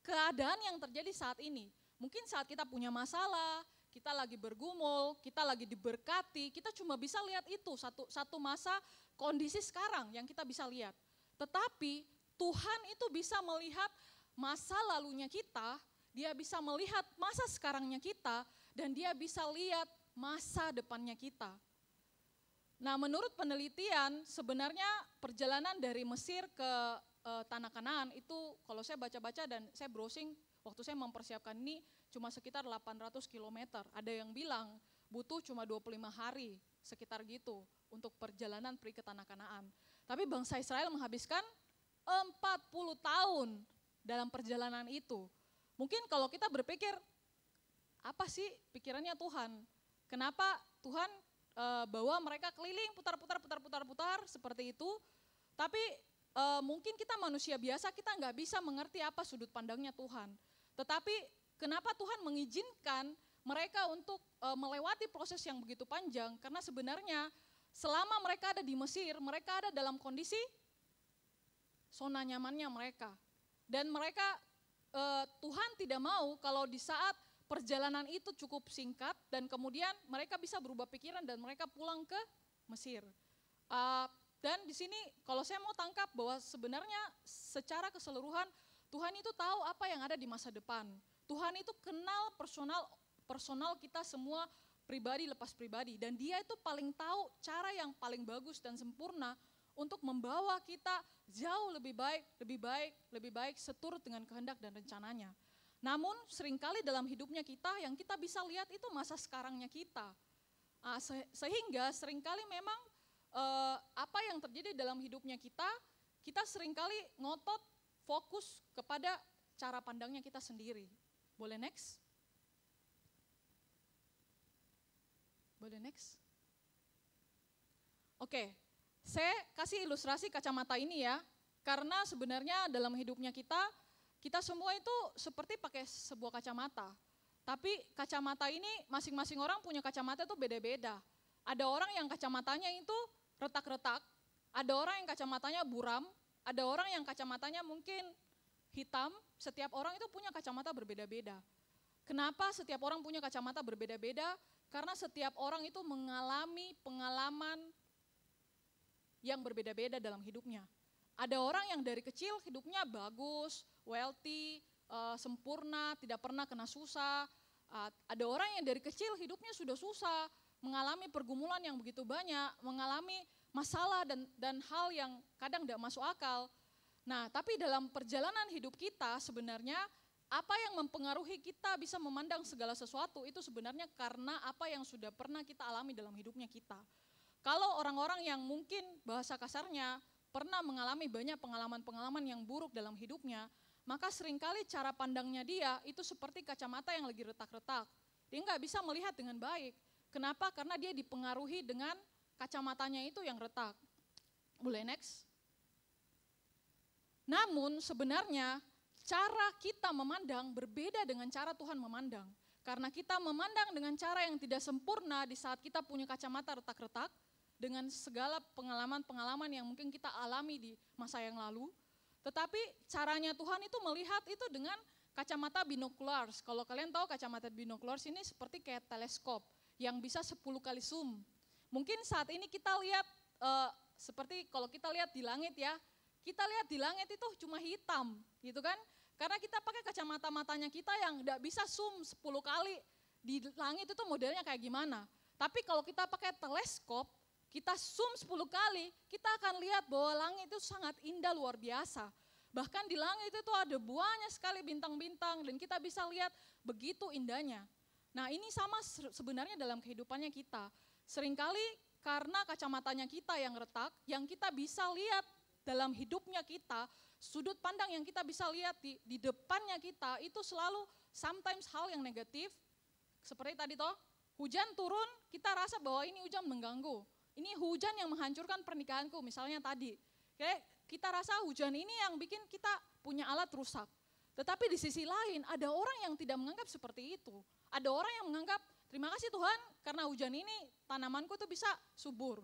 keadaan yang terjadi saat ini. Mungkin saat kita punya masalah, kita lagi bergumul, kita lagi diberkati, kita cuma bisa lihat itu, satu masa kondisi sekarang yang kita bisa lihat. Tetapi Tuhan itu bisa melihat masa lalunya kita, dia bisa melihat masa sekarangnya kita, dan dia bisa lihat masa depannya kita. Nah, menurut penelitian sebenarnya perjalanan dari Mesir ke Tanah Kanaan itu kalau saya baca-baca dan saya browsing waktu saya mempersiapkan ini cuma sekitar 800 km. Ada yang bilang butuh cuma 25 hari sekitar gitu untuk perjalanan pergi ke Tanah Kanaan. Tapi bangsa Israel menghabiskan 40 tahun dalam perjalanan itu. Mungkin kalau kita berpikir, apa sih pikirannya Tuhan? Kenapa Tuhan bawa mereka keliling putar seperti itu? Tapi mungkin kita manusia biasa, kita nggak bisa mengerti apa sudut pandangnya Tuhan. Tetapi kenapa Tuhan mengizinkan mereka untuk melewati proses yang begitu panjang? Karena sebenarnya selama mereka ada di Mesir, mereka ada dalam kondisi zona nyamannya mereka. Dan mereka, Tuhan tidak mau kalau di saat perjalanan itu cukup singkat dan kemudian mereka bisa berubah pikiran dan mereka pulang ke Mesir. Dan di sini kalau saya mau tangkap bahwa sebenarnya secara keseluruhan Tuhan itu tahu apa yang ada di masa depan. Tuhan itu kenal personal kita semua pribadi lepas pribadi. Dan dia itu paling tahu cara yang paling bagus dan sempurna untuk membawa kita jauh lebih baik seturut dengan kehendak dan rencananya. Namun seringkali dalam hidupnya kita yang kita bisa lihat itu masa sekarangnya kita. Sehingga seringkali memang apa yang terjadi dalam hidupnya kita kita seringkali ngotot fokus kepada cara pandangnya kita sendiri. Boleh next? Boleh next? Oke, saya kasih ilustrasi kacamata ini ya, karena sebenarnya dalam hidupnya kita semua itu seperti pakai sebuah kacamata. Tapi kacamata ini masing-masing orang punya kacamata itu beda-beda. Ada orang yang kacamatanya itu retak-retak, ada orang yang kacamatanya buram, ada orang yang kacamatanya mungkin hitam, setiap orang itu punya kacamata berbeda-beda. Kenapa setiap orang punya kacamata berbeda-beda? Karena setiap orang itu mengalami pengalaman yang berbeda-beda dalam hidupnya. Ada orang yang dari kecil hidupnya bagus, wealthy, sempurna, tidak pernah kena susah. Ada orang yang dari kecil hidupnya sudah susah, mengalami pergumulan yang begitu banyak, mengalami masalah dan hal yang kadang tidak masuk akal. Nah, tapi dalam perjalanan hidup kita sebenarnya apa yang mempengaruhi kita bisa memandang segala sesuatu itu sebenarnya karena apa yang sudah pernah kita alami dalam hidupnya kita. Kalau orang-orang yang mungkin bahasa kasarnya pernah mengalami banyak pengalaman-pengalaman yang buruk dalam hidupnya, maka seringkali cara pandangnya dia itu seperti kacamata yang lagi retak-retak. Dia nggak bisa melihat dengan baik. Kenapa? Karena dia dipengaruhi dengan kacamatanya itu yang retak. Boleh next? Namun sebenarnya cara kita memandang berbeda dengan cara Tuhan memandang. Karena kita memandang dengan cara yang tidak sempurna di saat kita punya kacamata retak-retak, dengan segala pengalaman-pengalaman yang mungkin kita alami di masa yang lalu. Tetapi caranya Tuhan itu melihat itu dengan kacamata binoculars. Kalau kalian tahu kacamata binoculars ini seperti kayak teleskop yang bisa 10 kali zoom. Mungkin saat ini kita lihat seperti kalau kita lihat di langit ya, kita lihat di langit itu cuma hitam gitu kan. Karena kita pakai kacamata matanya kita yang tidak bisa zoom 10 kali di langit itu modelnya kayak gimana. Tapi kalau kita pakai teleskop, kita zoom 10 kali, kita akan lihat bahwa langit itu sangat indah luar biasa. Bahkan di langit itu ada banyak sekali bintang-bintang dan kita bisa lihat begitu indahnya. Nah ini sama sebenarnya dalam kehidupannya kita. Seringkali karena kacamatanya kita yang retak, yang kita bisa lihat dalam hidupnya kita, sudut pandang yang kita bisa lihat di depannya kita itu selalu sometimes hal yang negatif. Seperti tadi toh, hujan turun, kita rasa bahwa ini hujan mengganggu. Ini hujan yang menghancurkan pernikahanku misalnya tadi. Kayak kita rasa hujan ini yang bikin kita punya alat rusak. Tetapi di sisi lain ada orang yang tidak menganggap seperti itu. Ada orang yang menganggap terima kasih Tuhan karena hujan ini tanamanku tuh bisa subur.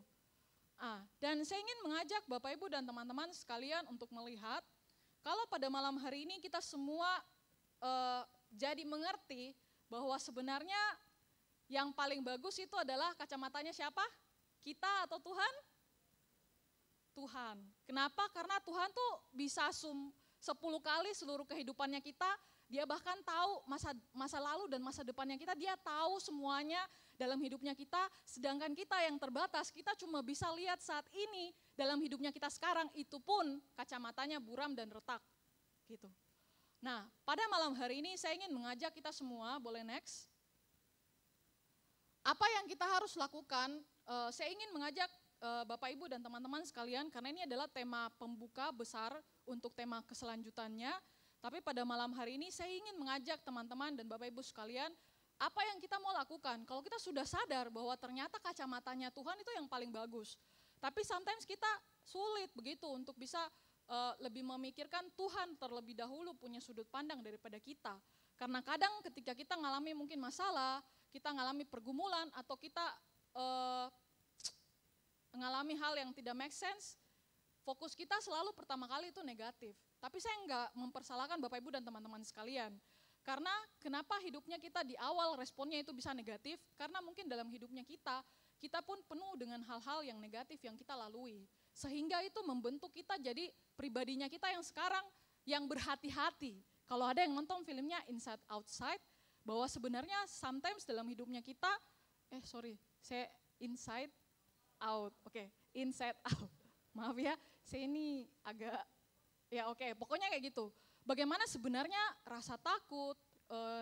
Dan saya ingin mengajak Bapak Ibu dan teman-teman sekalian untuk melihat kalau pada malam hari ini kita semua jadi mengerti bahwa sebenarnya yang paling bagus itu adalah kacamatanya siapa? Kita atau Tuhan? Tuhan. Kenapa? Karena Tuhan tuh bisa zoom 10 kali seluruh kehidupannya kita. Dia bahkan tahu masa lalu dan masa depannya kita. Dia tahu semuanya dalam hidupnya kita. Sedangkan kita yang terbatas, kita cuma bisa lihat saat ini dalam hidupnya kita sekarang. Itu pun kacamatanya buram dan retak. Gitu. Nah, pada malam hari ini saya ingin mengajak kita semua, boleh next? Apa yang kita harus lakukan? Saya ingin mengajak Bapak Ibu dan teman-teman sekalian karena ini adalah tema pembuka besar untuk tema keselanjutannya. Tapi pada malam hari ini saya ingin mengajak teman-teman dan Bapak Ibu sekalian apa yang kita mau lakukan. Kalau kita sudah sadar bahwa ternyata kacamatanya Tuhan itu yang paling bagus. Tapi sometimes kita sulit begitu untuk bisa lebih memikirkan Tuhan terlebih dahulu punya sudut pandang daripada kita. Karena kadang ketika kita ngalami mungkin masalah, kita ngalami pergumulan atau kita mengalami hal yang tidak make sense, fokus kita selalu pertama kali itu negatif. Tapi saya enggak mempersalahkan Bapak Ibu dan teman-teman sekalian. Karena kenapa hidupnya kita di awal responnya itu bisa negatif? Karena mungkin dalam hidupnya kita pun penuh dengan hal-hal yang negatif yang kita lalui. Sehingga itu membentuk kita jadi pribadinya kita yang sekarang yang berhati-hati. Kalau ada yang nonton filmnya Inside Outside, bahwa sebenarnya sometimes dalam hidupnya kita, saya inside out, inside out. Maaf ya, saya ini agak, pokoknya kayak gitu. Bagaimana sebenarnya rasa takut,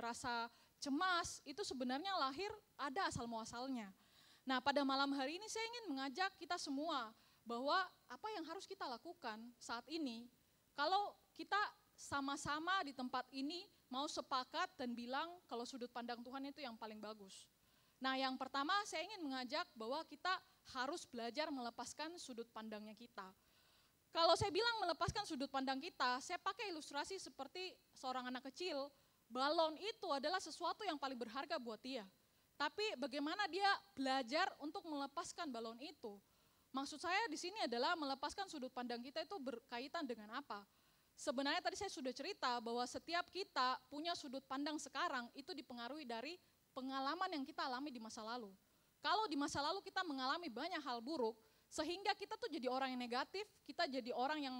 rasa cemas, itu sebenarnya lahir ada asal muasalnya. Nah pada malam hari ini saya ingin mengajak kita semua, bahwa apa yang harus kita lakukan saat ini, kalau kita sama-sama di tempat ini mau sepakat dan bilang kalau sudut pandang Tuhan itu yang paling bagus. Nah, yang pertama saya ingin mengajak bahwa kita harus belajar melepaskan sudut pandangnya kita. Kalau saya bilang melepaskan sudut pandang kita, saya pakai ilustrasi seperti seorang anak kecil, balon itu adalah sesuatu yang paling berharga buat dia. Tapi bagaimana dia belajar untuk melepaskan balon itu? Maksud saya di sini adalah melepaskan sudut pandang kita itu berkaitan dengan apa? Sebenarnya tadi saya sudah cerita bahwa setiap kita punya sudut pandang sekarang itu dipengaruhi dari pengalaman yang kita alami di masa lalu. Kalau di masa lalu kita mengalami banyak hal buruk, sehingga kita tuh jadi orang yang negatif, kita jadi orang yang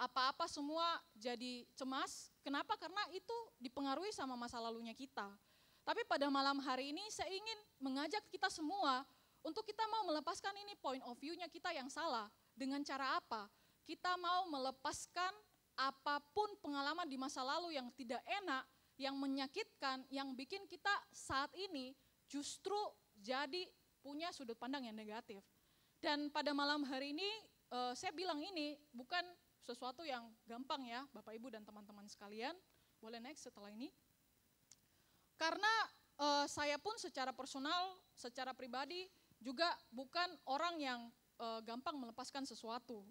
apa-apa semua jadi cemas. Kenapa? Karena itu dipengaruhi sama masa lalunya kita. Tapi pada malam hari ini saya ingin mengajak kita semua untuk kita mau melepaskan ini point of view-nya kita yang salah. Dengan cara apa? Kita mau melepaskan apapun pengalaman di masa lalu yang tidak enak, yang menyakitkan, yang bikin kita saat ini justru jadi punya sudut pandang yang negatif. Dan pada malam hari ini saya bilang ini bukan sesuatu yang gampang ya Bapak Ibu dan teman-teman sekalian. Boleh next setelah ini. Karena saya pun secara personal, secara pribadi juga bukan orang yang gampang melepaskan sesuatu.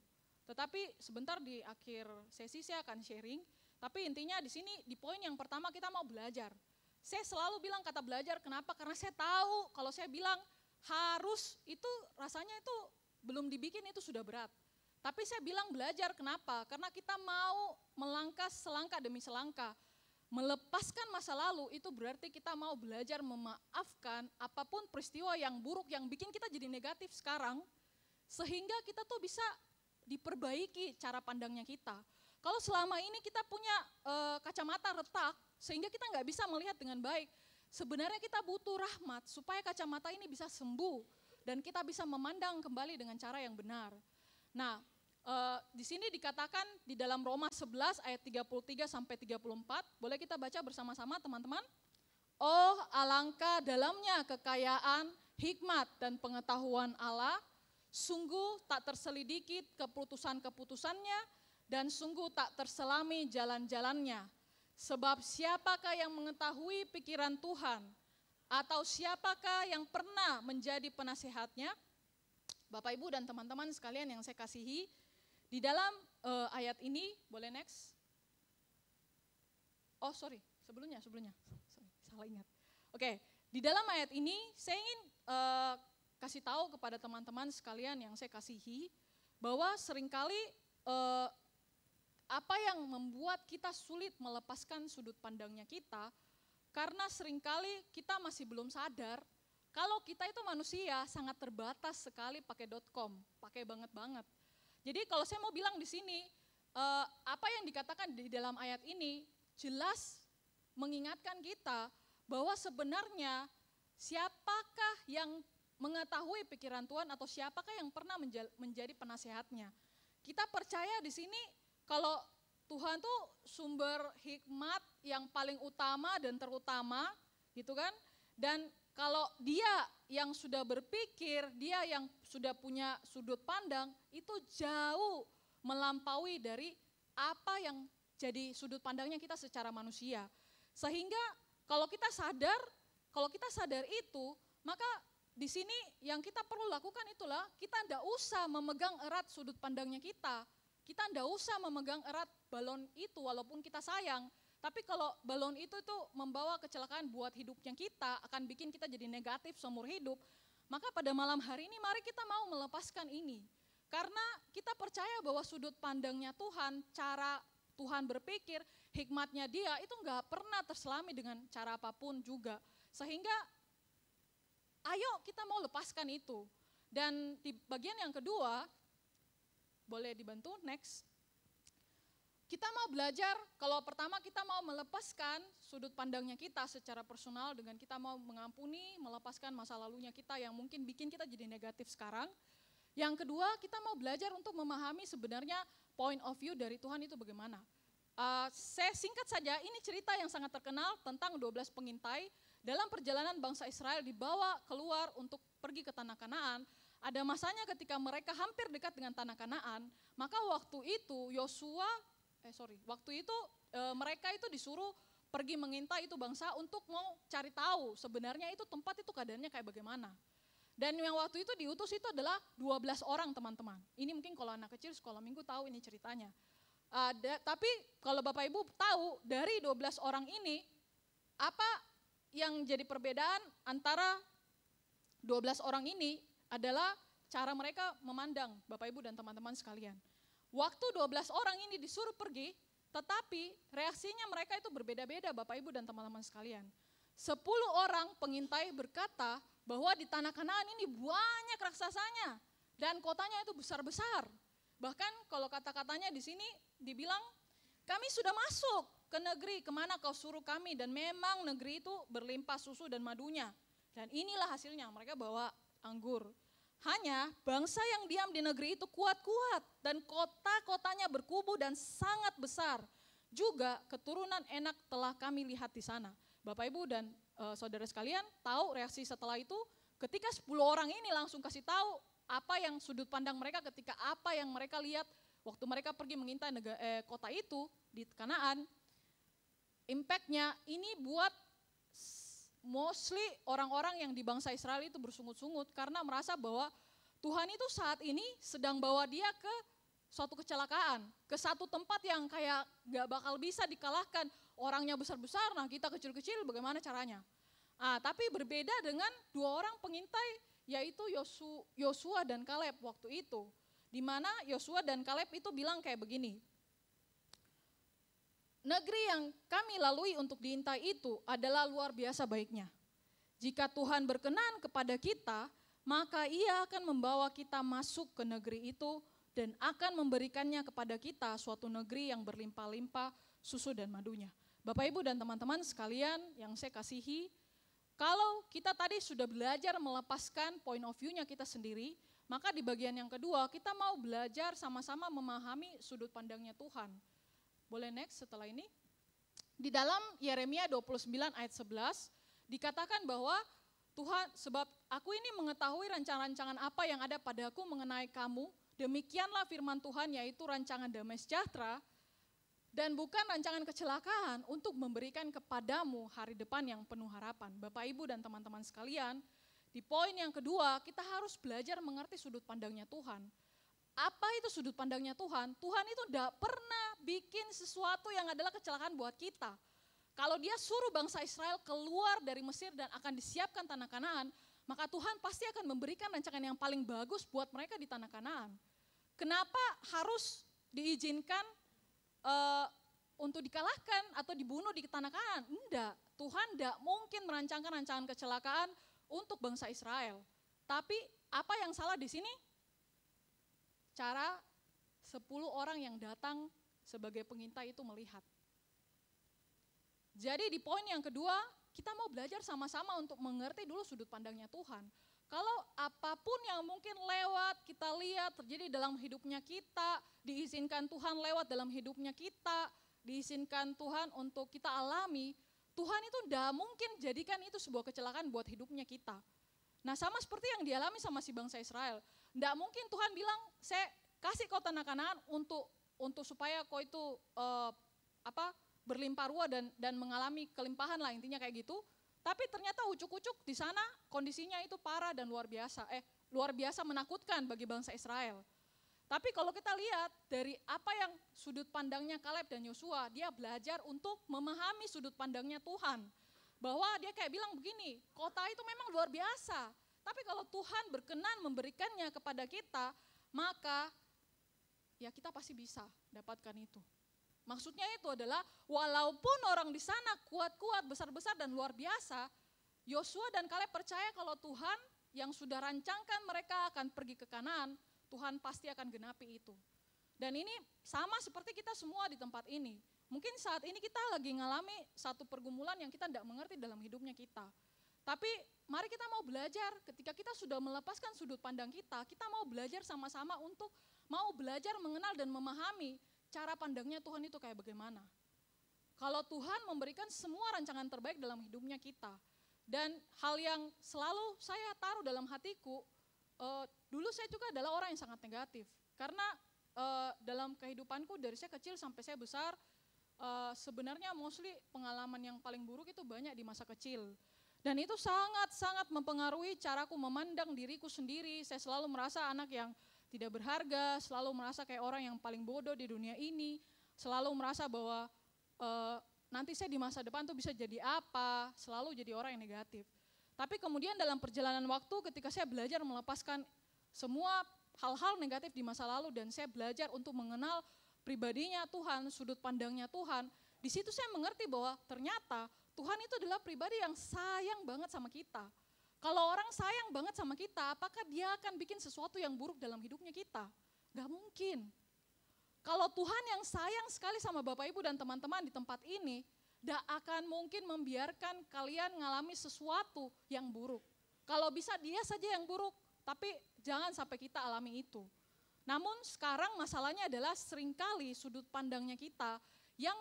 Tetapi sebentar di akhir sesi saya akan sharing. Tapi intinya di sini di poin yang pertama kita mau belajar. Saya selalu bilang kata belajar, kenapa? Karena saya tahu kalau saya bilang harus itu rasanya itu belum dibikin itu sudah berat. Tapi saya bilang belajar, kenapa? Karena kita mau melangkah selangkah demi selangkah. Melepaskan masa lalu itu berarti kita mau belajar memaafkan apapun peristiwa yang buruk yang bikin kita jadi negatif sekarang. Sehingga kita tuh bisa diperbaiki cara pandangnya kita. Kalau selama ini kita punya kacamata retak sehingga kita nggak bisa melihat dengan baik. Sebenarnya kita butuh rahmat supaya kacamata ini bisa sembuh dan kita bisa memandang kembali dengan cara yang benar. Nah, di sini dikatakan di dalam Roma 11 ayat 33 sampai 34, boleh kita baca bersama-sama teman-teman? Oh, alangkah dalamnya kekayaan, hikmat dan pengetahuan Allah, sungguh tak terselidiki keputusan-keputusannya dan sungguh tak terselami jalan-jalannya. Sebab siapakah yang mengetahui pikiran Tuhan? Atau siapakah yang pernah menjadi penasehatnya? Bapak, Ibu, dan teman-teman sekalian yang saya kasihi, di dalam ayat ini, boleh next? Oh sorry, sebelumnya. Sorry, salah ingat. Oke, di dalam ayat ini saya ingin kasih tahu kepada teman-teman sekalian yang saya kasihi, bahwa seringkali apa yang membuat kita sulit melepaskan sudut pandangnya kita, karena seringkali kita masih belum sadar kalau kita itu manusia sangat terbatas sekali pakai .com, pakai banget. Jadi kalau saya mau bilang di sini, apa yang dikatakan di dalam ayat ini jelas mengingatkan kita bahwa sebenarnya siapakah yang mengetahui pikiran Tuhan atau siapakah yang pernah menjadi penasehatnya. Kita percaya di sini kalau Tuhan tuh sumber hikmat yang paling utama dan terutama, gitu kan? Dan kalau dia yang sudah berpikir, dia yang sudah punya sudut pandang, itu jauh melampaui dari apa yang jadi sudut pandangnya kita secara manusia. Sehingga kalau kita sadar itu, maka di sini yang kita perlu lakukan itulah kita tidak usah memegang erat sudut pandangnya kita. Kita tidak usah memegang erat balon itu walaupun kita sayang. Tapi kalau balon itu membawa kecelakaan buat hidupnya kita, akan bikin kita jadi negatif seumur hidup. Maka pada malam hari ini mari kita mau melepaskan ini. Karena kita percaya bahwa sudut pandangnya Tuhan, cara Tuhan berpikir, hikmatnya dia itu enggak pernah terselami dengan cara apapun juga. Sehingga ayo kita mau lepaskan itu. Dan di bagian yang kedua, boleh dibantu, next. Kita mau belajar, kalau pertama kita mau melepaskan sudut pandangnya kita secara personal dengan kita mau mengampuni, melepaskan masa lalunya kita yang mungkin bikin kita jadi negatif sekarang. Yang kedua, kita mau belajar untuk memahami sebenarnya point of view dari Tuhan itu bagaimana. Saya singkat saja, ini cerita yang sangat terkenal tentang 12 pengintai dalam perjalanan bangsa Israel dibawa keluar untuk pergi ke tanah Kanaan. ada masanya ketika mereka hampir dekat dengan tanah Kanaan, maka waktu itu mereka itu disuruh pergi mengintai itu bangsa untuk mau cari tahu sebenarnya itu tempat itu keadaannya kayak bagaimana. Dan yang waktu itu diutus itu adalah 12 orang teman-teman. Ini mungkin kalau anak kecil sekolah minggu tahu ini ceritanya. Tapi kalau Bapak Ibu tahu dari 12 orang ini, apa yang jadi perbedaan antara 12 orang ini adalah cara mereka memandang Bapak Ibu dan teman-teman sekalian. Waktu 12 orang ini disuruh pergi, tetapi reaksinya mereka itu berbeda-beda Bapak Ibu dan teman-teman sekalian. 10 orang pengintai berkata bahwa di tanah Kanaan ini banyak raksasanya dan kotanya itu besar-besar. Bahkan kalau kata-katanya di sini dibilang, kami sudah masuk ke negeri kemana kau suruh kami dan memang negeri itu berlimpah susu dan madunya. Dan inilah hasilnya, mereka bawa anggur. Hanya bangsa yang diam di negeri itu kuat-kuat dan kota-kotanya berkubu dan sangat besar. Juga keturunan enak telah kami lihat di sana. Bapak Ibu dan saudara sekalian tahu reaksi setelah itu ketika 10 orang ini langsung kasih tahu apa yang sudut pandang mereka ketika apa yang mereka lihat waktu mereka pergi mengintai kota itu di Kanaan. Impact-nya ini buat mostly orang-orang yang di bangsa Israel itu bersungut-sungut karena merasa bahwa Tuhan itu saat ini sedang bawa dia ke suatu kecelakaan, ke satu tempat yang kayak gak bakal bisa dikalahkan. Orangnya besar-besar, nah kita kecil-kecil bagaimana caranya. Tapi berbeda dengan 2 orang pengintai yaitu Yosua dan Kaleb waktu itu. Di mana Yosua dan Kaleb itu bilang kayak begini, negeri yang kami lalui untuk diintai itu adalah luar biasa baiknya. Jika Tuhan berkenan kepada kita, maka Ia akan membawa kita masuk ke negeri itu dan akan memberikannya kepada kita suatu negeri yang berlimpah-limpah susu dan madunya. Bapak Ibu dan teman-teman sekalian yang saya kasihi, kalau kita tadi sudah belajar melepaskan point of view-nya kita sendiri, maka di bagian yang kedua kita mau belajar sama-sama memahami sudut pandangnya Tuhan. Boleh next setelah ini. Di dalam Yeremia 29 ayat 11 dikatakan bahwa Tuhan, sebab aku ini mengetahui rancangan-rancangan apa yang ada padaku mengenai kamu, demikianlah firman Tuhan yaitu rancangan damai sejahtera dan bukan rancangan kecelakaan untuk memberikan kepadamu hari depan yang penuh harapan. Bapak Ibu dan teman-teman sekalian, di poin yang kedua kita harus belajar mengerti sudut pandangnya Tuhan. Apa itu sudut pandangnya Tuhan? Tuhan itu tidak pernah bikin sesuatu yang adalah kecelakaan buat kita. Kalau dia suruh bangsa Israel keluar dari Mesir dan akan disiapkan tanah Kanaan, maka Tuhan pasti akan memberikan rancangan yang paling bagus buat mereka di tanah Kanaan. Kenapa harus diizinkan untuk dikalahkan atau dibunuh di tanah Kanaan? Enggak, Tuhan tidak mungkin merancangkan rancangan kecelakaan untuk bangsa Israel. Tapi apa yang salah di sini? Cara 10 orang yang datang sebagai pengintai itu melihat. Jadi di poin yang kedua, kita mau belajar sama-sama untuk mengerti dulu sudut pandangnya Tuhan. Kalau apapun yang mungkin lewat, kita lihat terjadi dalam hidupnya kita, diizinkan Tuhan lewat dalam hidupnya kita, diizinkan Tuhan untuk kita alami, Tuhan itu tidak mungkin jadikan itu sebuah kecelakaan buat hidupnya kita. Nah sama seperti yang dialami sama si bangsa Israel. Tidak mungkin Tuhan bilang, saya kasih kau tanah Kanaan untuk supaya kau itu berlimpah ruah dan mengalami kelimpahan lah, intinya kayak gitu. Tapi ternyata ucuk-ucuk di sana kondisinya itu parah dan luar biasa menakutkan bagi bangsa Israel. Tapi kalau kita lihat dari apa yang sudut pandangnya Kaleb dan Yosua, dia belajar untuk memahami sudut pandangnya Tuhan. Bahwa dia kayak bilang begini, kota itu memang luar biasa. Tapi kalau Tuhan berkenan memberikannya kepada kita, maka ya kita pasti bisa dapatkan itu. Maksudnya itu adalah walaupun orang di sana kuat-kuat, besar-besar dan luar biasa, Yosua dan Kaleb percaya kalau Tuhan yang sudah rancangkan mereka akan pergi ke Kanaan, Tuhan pasti akan genapi itu. Dan ini sama seperti kita semua di tempat ini. Mungkin saat ini kita lagi ngalami satu pergumulan yang kita tidak mengerti dalam hidupnya kita. Tapi mari kita mau belajar ketika kita sudah melepaskan sudut pandang kita mau belajar sama-sama untuk mau belajar mengenal dan memahami cara pandangnya Tuhan itu kayak bagaimana. Kalau Tuhan memberikan semua rancangan terbaik dalam hidupnya kita. Dan hal yang selalu saya taruh dalam hatiku, dulu saya juga adalah orang yang sangat negatif. Karena dalam kehidupanku dari saya kecil sampai saya besar, sebenarnya mostly pengalaman yang paling buruk itu banyak di masa kecil. Dan itu sangat-sangat mempengaruhi caraku memandang diriku sendiri. Saya selalu merasa anak yang tidak berharga, selalu merasa kayak orang yang paling bodoh di dunia ini, selalu merasa bahwa nanti saya di masa depan tuh bisa jadi apa, selalu jadi orang yang negatif. Tapi kemudian dalam perjalanan waktu ketika saya belajar melepaskan semua hal-hal negatif di masa lalu dan saya belajar untuk mengenal pribadinya Tuhan, sudut pandangnya Tuhan, di situ saya mengerti bahwa ternyata Tuhan itu adalah pribadi yang sayang banget sama kita. Kalau orang sayang banget sama kita, apakah dia akan bikin sesuatu yang buruk dalam hidupnya kita? Gak mungkin. Kalau Tuhan yang sayang sekali sama Bapak Ibu dan teman-teman di tempat ini, gak akan mungkin membiarkan kalian mengalami sesuatu yang buruk. Kalau bisa dia saja yang buruk, tapi jangan sampai kita alami itu. Namun sekarang masalahnya adalah seringkali sudut pandangnya kita yang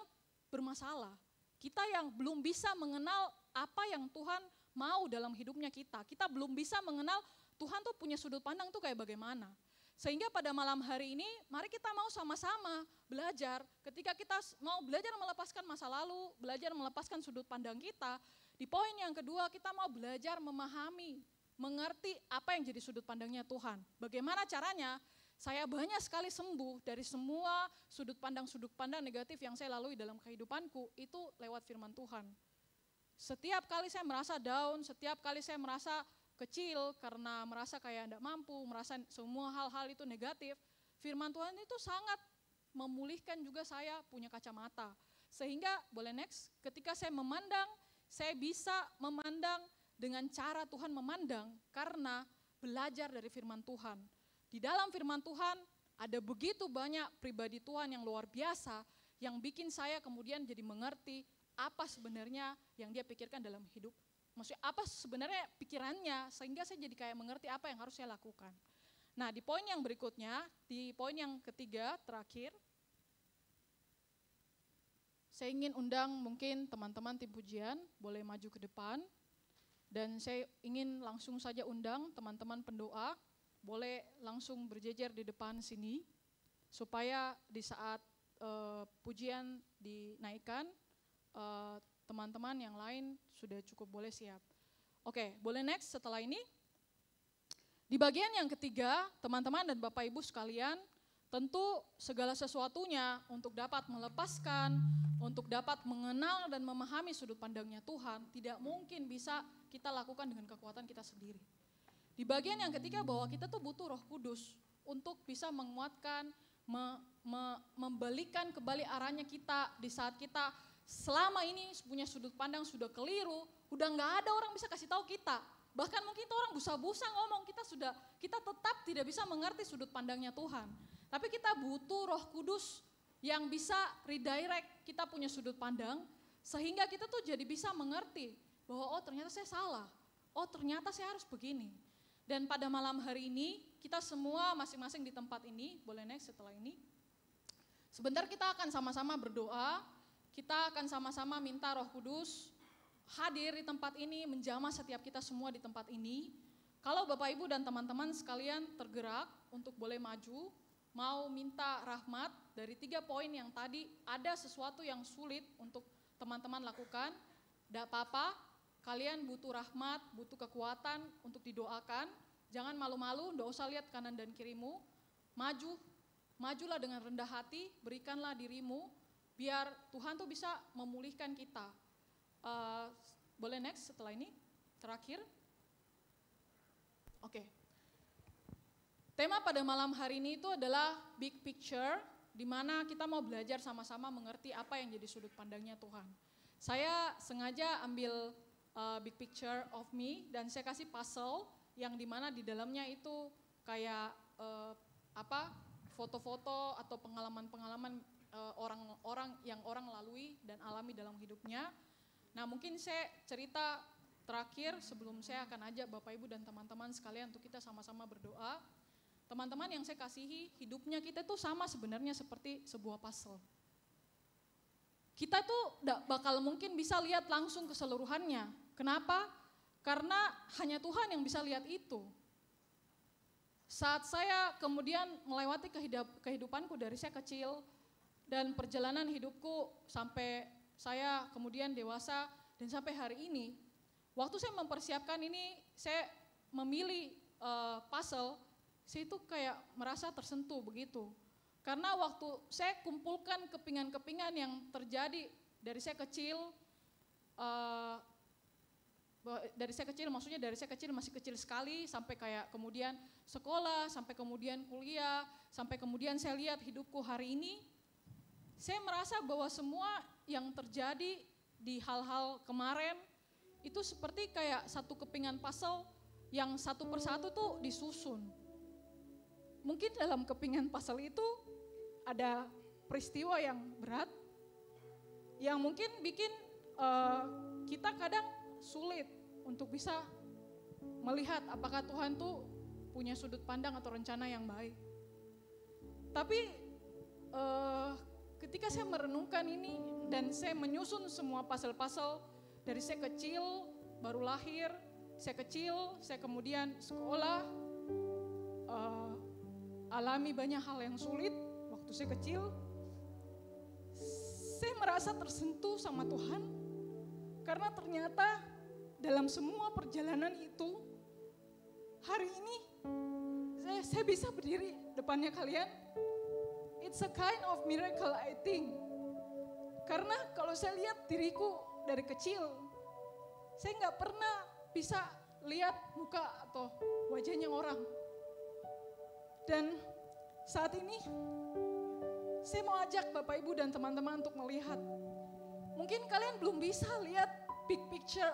bermasalah. Kita yang belum bisa mengenal apa yang Tuhan mau dalam hidupnya kita. Kita belum bisa mengenal Tuhan tuh punya sudut pandang tuh kayak bagaimana. Sehingga pada malam hari ini mari kita mau sama-sama belajar. Ketika kita mau belajar melepaskan masa lalu, belajar melepaskan sudut pandang kita. Di poin yang kedua kita mau belajar memahami, mengerti apa yang jadi sudut pandangnya Tuhan. Bagaimana caranya? Saya banyak sekali sembuh dari semua sudut pandang negatif yang saya lalui dalam kehidupanku itu lewat firman Tuhan. Setiap kali saya merasa down, setiap kali saya merasa kecil karena merasa kayak tidak mampu, merasa semua hal-hal itu negatif, firman Tuhan itu sangat memulihkan juga saya punya kacamata. Sehingga boleh next, ketika saya memandang, saya bisa memandang dengan cara Tuhan memandang karena belajar dari firman Tuhan. Di dalam firman Tuhan ada begitu banyak pribadi Tuhan yang luar biasa yang bikin saya kemudian jadi mengerti apa sebenarnya yang dia pikirkan dalam hidup. Maksudnya apa sebenarnya pikirannya sehingga saya jadi kayak mengerti apa yang harus saya lakukan. Nah di poin yang berikutnya, di poin yang ketiga terakhir, saya ingin undang mungkin teman-teman tim pujian boleh maju ke depan dan saya ingin langsung saja undang teman-teman pendoa boleh langsung berjejer di depan sini supaya di saat pujian dinaikkan teman-teman yang lain sudah cukup boleh siap. Oke, boleh next setelah ini. Di bagian yang ketiga, teman-teman dan Bapak Ibu sekalian, tentu segala sesuatunya untuk dapat melepaskan, untuk dapat mengenal dan memahami sudut pandangnya Tuhan, tidak mungkin bisa kita lakukan dengan kekuatan kita sendiri. Di bagian yang ketiga bahwa kita tuh butuh Roh Kudus untuk bisa menguatkan, membalikan kembali arahnya kita di saat kita selama ini punya sudut pandang sudah keliru, udah nggak ada orang bisa kasih tahu kita. Bahkan mungkin itu orang busa-busa ngomong kita tetap tidak bisa mengerti sudut pandangnya Tuhan. Tapi kita butuh Roh Kudus yang bisa redirect kita punya sudut pandang sehingga kita tuh jadi bisa mengerti bahwa oh ternyata saya salah, oh ternyata saya harus begini. Dan pada malam hari ini, kita semua masing-masing di tempat ini, boleh next setelah ini. Sebentar kita akan sama-sama berdoa, kita akan sama-sama minta Roh Kudus hadir di tempat ini, menjamah setiap kita semua di tempat ini. Kalau Bapak Ibu dan teman-teman sekalian tergerak untuk boleh maju, mau minta rahmat dari 3 poin yang tadi, ada sesuatu yang sulit untuk teman-teman lakukan, tidak apa-apa. Kalian butuh rahmat, butuh kekuatan untuk didoakan. Jangan malu-malu, tidak usah lihat kanan dan kirimu. Majulah dengan rendah hati, berikanlah dirimu, biar Tuhan tuh bisa memulihkan kita. Boleh next setelah ini, terakhir. Oke. Tema pada malam hari ini itu adalah big picture, di mana kita mau belajar sama-sama mengerti apa yang jadi sudut pandangnya Tuhan. Saya sengaja ambil big picture of me dan saya kasih puzzle yang dimana di dalamnya itu kayak foto-foto atau pengalaman-pengalaman orang yang orang lalui dan alami dalam hidupnya. Nah mungkin saya cerita terakhir sebelum saya akan ajak Bapak Ibu dan teman-teman sekalian untuk kita sama-sama berdoa. Teman-teman yang saya kasihi, hidupnya kita tuh sama sebenarnya seperti sebuah puzzle. Kita tuh tidak bakal mungkin bisa lihat langsung keseluruhannya. Kenapa? Karena hanya Tuhan yang bisa lihat itu. Saat saya kemudian melewati kehidupanku dari saya kecil dan perjalanan hidupku sampai saya kemudian dewasa dan sampai hari ini, waktu saya mempersiapkan ini, saya memilih puzzle, saya itu kayak merasa tersentuh begitu. Karena waktu saya kumpulkan kepingan-kepingan yang terjadi dari saya kecil, maksudnya dari saya kecil masih kecil sekali sampai kayak kemudian sekolah, sampai kemudian kuliah, sampai kemudian saya lihat hidupku hari ini, saya merasa bahwa semua yang terjadi di hal-hal kemarin itu seperti kayak satu kepingan puzzle yang satu persatu tuh disusun. Mungkin dalam kepingan puzzle itu ada peristiwa yang berat, yang mungkin bikin kita kadang sulit untuk bisa melihat apakah Tuhan tuh punya sudut pandang atau rencana yang baik. Tapi ketika saya merenungkan ini dan saya menyusun semua puzzle-puzzle dari saya kecil, baru lahir, saya kecil, saya kemudian sekolah, alami banyak hal yang sulit waktu saya kecil, saya merasa tersentuh sama Tuhan karena ternyata dalam semua perjalanan itu, hari ini saya bisa berdiri depannya kalian. It's a kind of miracle I think. Karena kalau saya lihat diriku dari kecil, saya nggak pernah bisa lihat muka atau wajahnya orang. Dan saat ini saya mau ajak Bapak Ibu dan teman-teman untuk melihat. Mungkin kalian belum bisa lihat big picture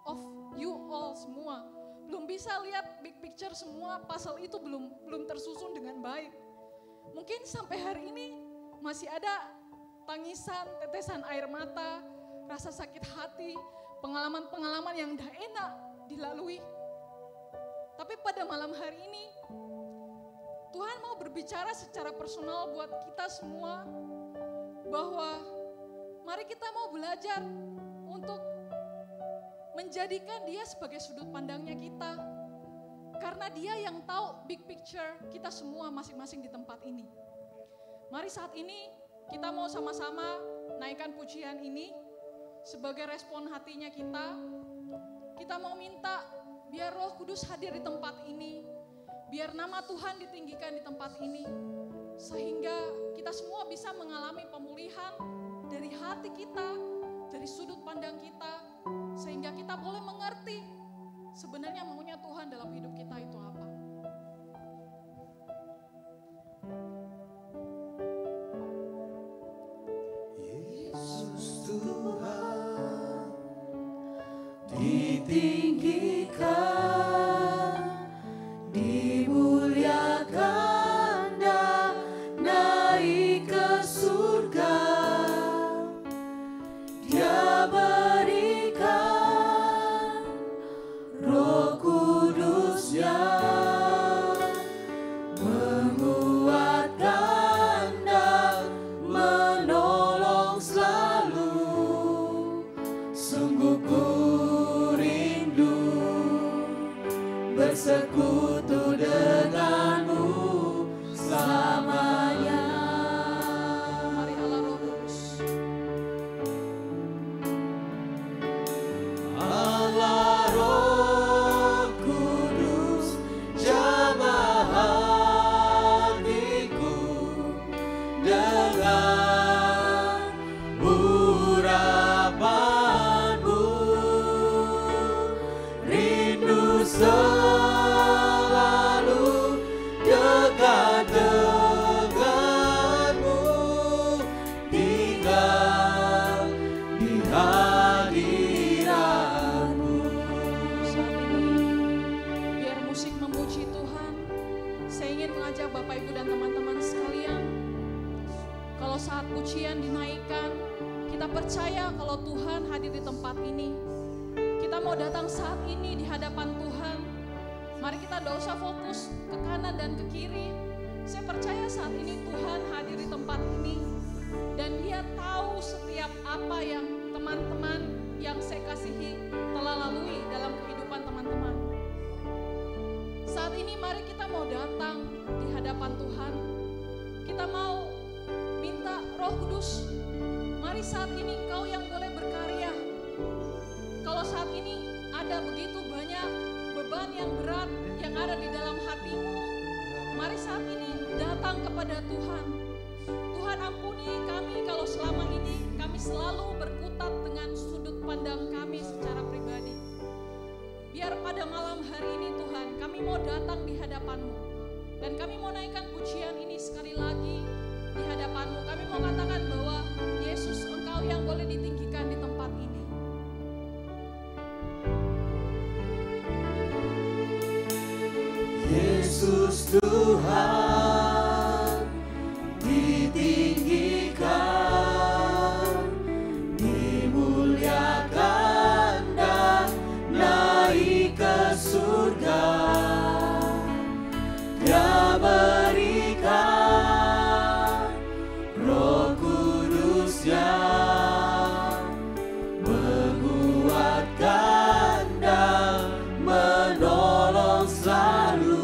of you all semua. Belum bisa lihat big picture semua, puzzle itu belum tersusun dengan baik. Mungkin sampai hari ini masih ada tangisan, tetesan air mata, rasa sakit hati, pengalaman-pengalaman yang tidak enak dilalui. Tapi pada malam hari ini, Tuhan mau berbicara secara personal buat kita semua, bahwa mari kita mau belajar untuk menjadikan dia sebagai sudut pandangnya kita. Karena dia yang tahu big picture kita semua masing-masing di tempat ini. Mari saat ini kita mau sama-sama naikkan pujian ini sebagai respon hatinya kita. Kita mau minta biar Roh Kudus hadir di tempat ini. Biar nama Tuhan ditinggikan di tempat ini. Sehingga kita semua bisa mengalami pemulihan dari hati kita, dari sudut pandang kita. Sehingga kita boleh mengerti sebenarnya maunya Tuhan dalam hidup kita itu apa. Yesus Tuhan ditinggikan, dimuliakan dan naik ke surga. Dia berikan Roh Kudus yang menguatkan dan menolong selalu. Sungguh ku rindu bersekutu denganmu selamanya. Mari Allah Roh Kudus. Allah Roh Kudus jamah hatiku dengan urapanmu, rindu selalu dekat denganmu, tinggal di hadiratmu. Saat ini biar musik memuji Tuhan, saya ingin mengajak Bapak Ibu dan teman-teman sekalian, kalau saat pujian dinaikkan, kita percaya kalau Tuhan hadir di tempat ini. Kita mau datang saat ini di hadapan Tuhan. Mari kita tidak usah fokus ke kanan dan ke kiri. Saya percaya saat ini Tuhan hadir di tempat ini. Dan Dia tahu setiap apa yang teman-teman yang saya kasihi telah lalui dalam kehidupan teman-teman. Saat ini mari kita mau datang di hadapan Tuhan. Kita mau minta Roh Kudus, mari saat ini Engkau yang boleh berkarya. Kalau saat ini ada begitu banyak beban yang berat yang ada di dalam hatimu, mari saat ini datang kepada Tuhan. Tuhan, ampuni kami kalau selama ini kami selalu berkutat dengan sudut pandang kami secara pribadi. Biar pada malam hari ini Tuhan, kami mau datang di hadapan-Mu. Dan kami mau naikkan pujian ini sekali lagi di hadapan-Mu. Kami mau katakan bahwa Yesus, Engkau yang boleh ditinggikan di tempat ini. Yesus Tuhan ditinggikan, dimuliakan dan naik ke surga. Dia berikan Roh Kudus yang menguatkan dan menolong selalu.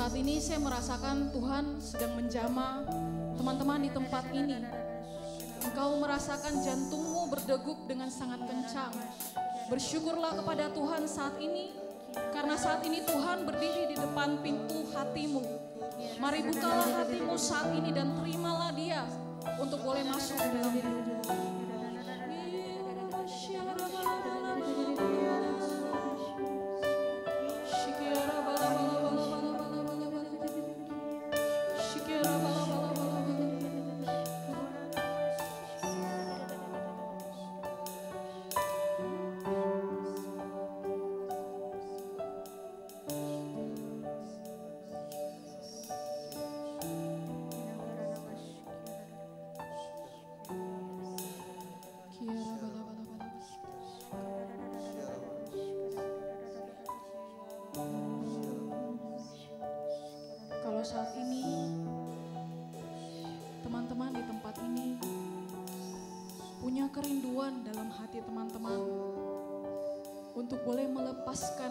saat ini saya merasakan Tuhan sedang menjamah teman-teman di tempat ini. Engkau merasakan jantungmu berdegup dengan sangat kencang. Bersyukurlah kepada Tuhan saat ini, karena saat ini Tuhan berdiri di depan pintu hatimu. Mari bukalah hatimu saat ini dan terimalah Dia untuk boleh masuk ke dalam hidupmu. Kalau saat ini teman-teman di tempat ini punya kerinduan dalam hati teman-teman untuk boleh melepaskan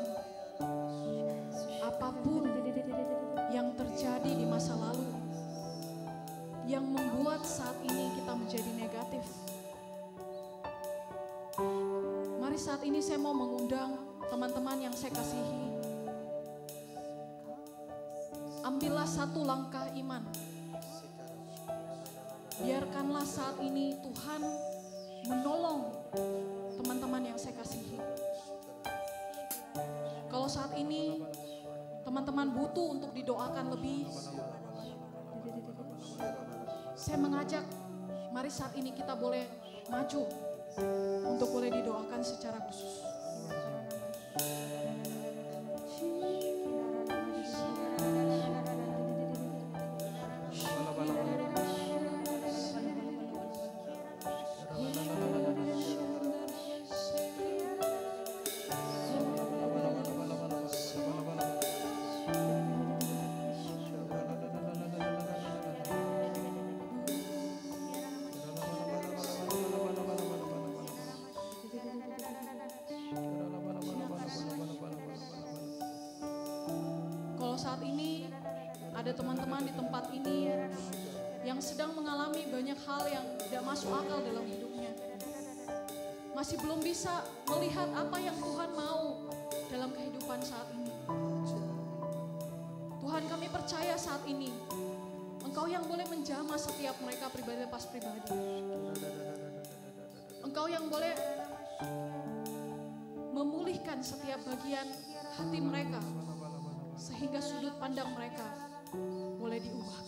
apapun yang terjadi di masa lalu yang membuat saat ini kita menjadi negatif. Mari saat ini saya mau mengundang teman-teman yang saya kasihi. Ambillah satu langkah iman. Biarkanlah saat ini Tuhan menolong teman-teman yang saya kasihi. Kalau saat ini teman-teman butuh untuk didoakan lebih, saya mengajak, mari saat ini kita boleh maju untuk boleh didoakan secara khusus. Saat ini ada teman-teman di tempat ini yang sedang mengalami banyak hal yang tidak masuk akal dalam hidupnya. Masih belum bisa melihat apa yang Tuhan mau dalam kehidupan saat ini. Tuhan, kami percaya saat ini Engkau yang boleh menjamah setiap mereka pribadi lepas pribadi. Engkau yang boleh memulihkan setiap bagian hati mereka, sehingga sudut pandang mereka boleh diubahkan.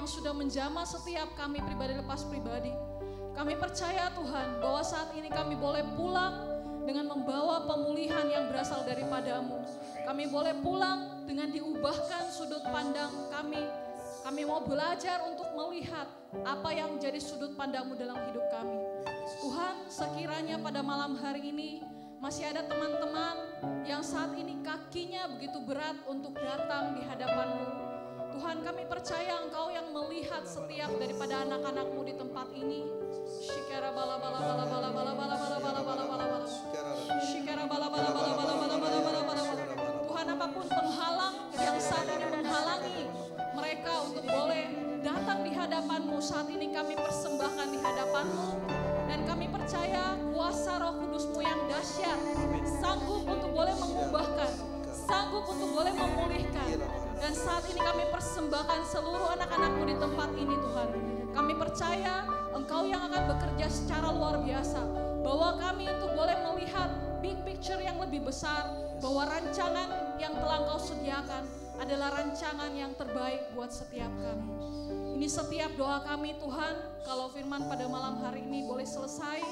yang sudah menjamah setiap kami pribadi lepas pribadi. Kami percaya Tuhan bahwa saat ini kami boleh pulang dengan membawa pemulihan yang berasal daripadamu. Kami boleh pulang dengan diubahkan sudut pandang kami. Kami mau belajar untuk melihat apa yang menjadi sudut pandang-Mu dalam hidup kami. Tuhan, sekiranya pada malam hari ini masih ada teman-teman yang saat ini kakinya begitu berat untuk datang di hadapan-Mu. Tuhan, kami percaya Engkau yang melihat setiap daripada anak-anak-Mu di tempat ini. Shikara bala bala bala bala bala bala bala bala bala bala bala. Shikara bala bala bala bala bala bala bala bala. Tuhan, apapun penghalang yang saat ini menghalangi mereka untuk boleh datang di hadapan-Mu, saat ini kami persembahkan di hadapan-Mu. Dan kami percaya kuasa Roh Kudus-Mu yang dahsyat sanggup untuk boleh mengubahkan, sanggup untuk boleh memulihkan. Dan saat ini kami persembahkan seluruh anak-anak-Mu di tempat ini Tuhan. Kami percaya Engkau yang akan bekerja secara luar biasa. Bahwa kami untuk boleh melihat big picture yang lebih besar. Bahwa rancangan yang telah Engkau sediakan adalah rancangan yang terbaik buat setiap kami. Ini setiap doa kami Tuhan, kalau firman pada malam hari ini boleh selesai.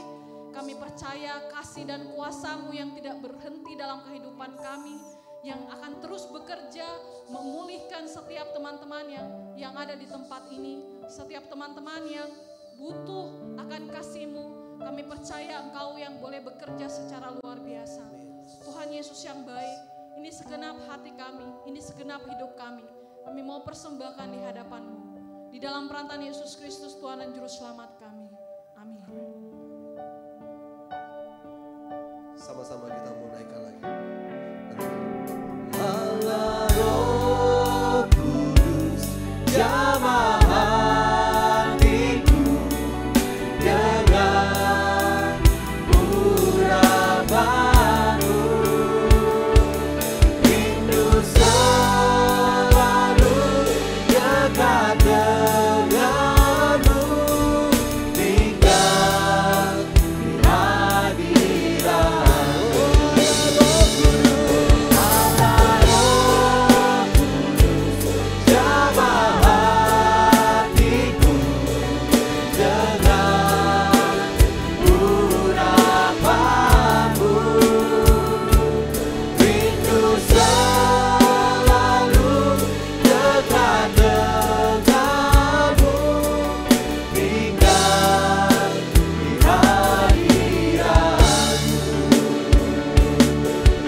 Kami percaya kasih dan kuasa-Mu yang tidak berhenti dalam kehidupan kami, yang akan terus bekerja memulihkan setiap teman-teman yang ada di tempat ini. Setiap teman-teman yang butuh akan kasih-Mu, kami percaya Engkau yang boleh bekerja secara luar biasa. Tuhan Yesus yang baik, ini segenap hati kami, ini segenap hidup kami. Kami mau persembahkan di hadapan-Mu. Di dalam perantaraan Yesus Kristus Tuhan dan Juru Selamat kami. Amin. Sama-sama kita mau naikkan lagi. Allah Roh Kudus, jamah hatiku dengan urapan-Mu. Rindu selalu dekat denganmu, tinggal di hadirat-Mu. Allah Roh Kudus, jamah hatiku dengan urapan-Mu. Rindu selalu dekat denganmu, tinggal di hadirat-Mu.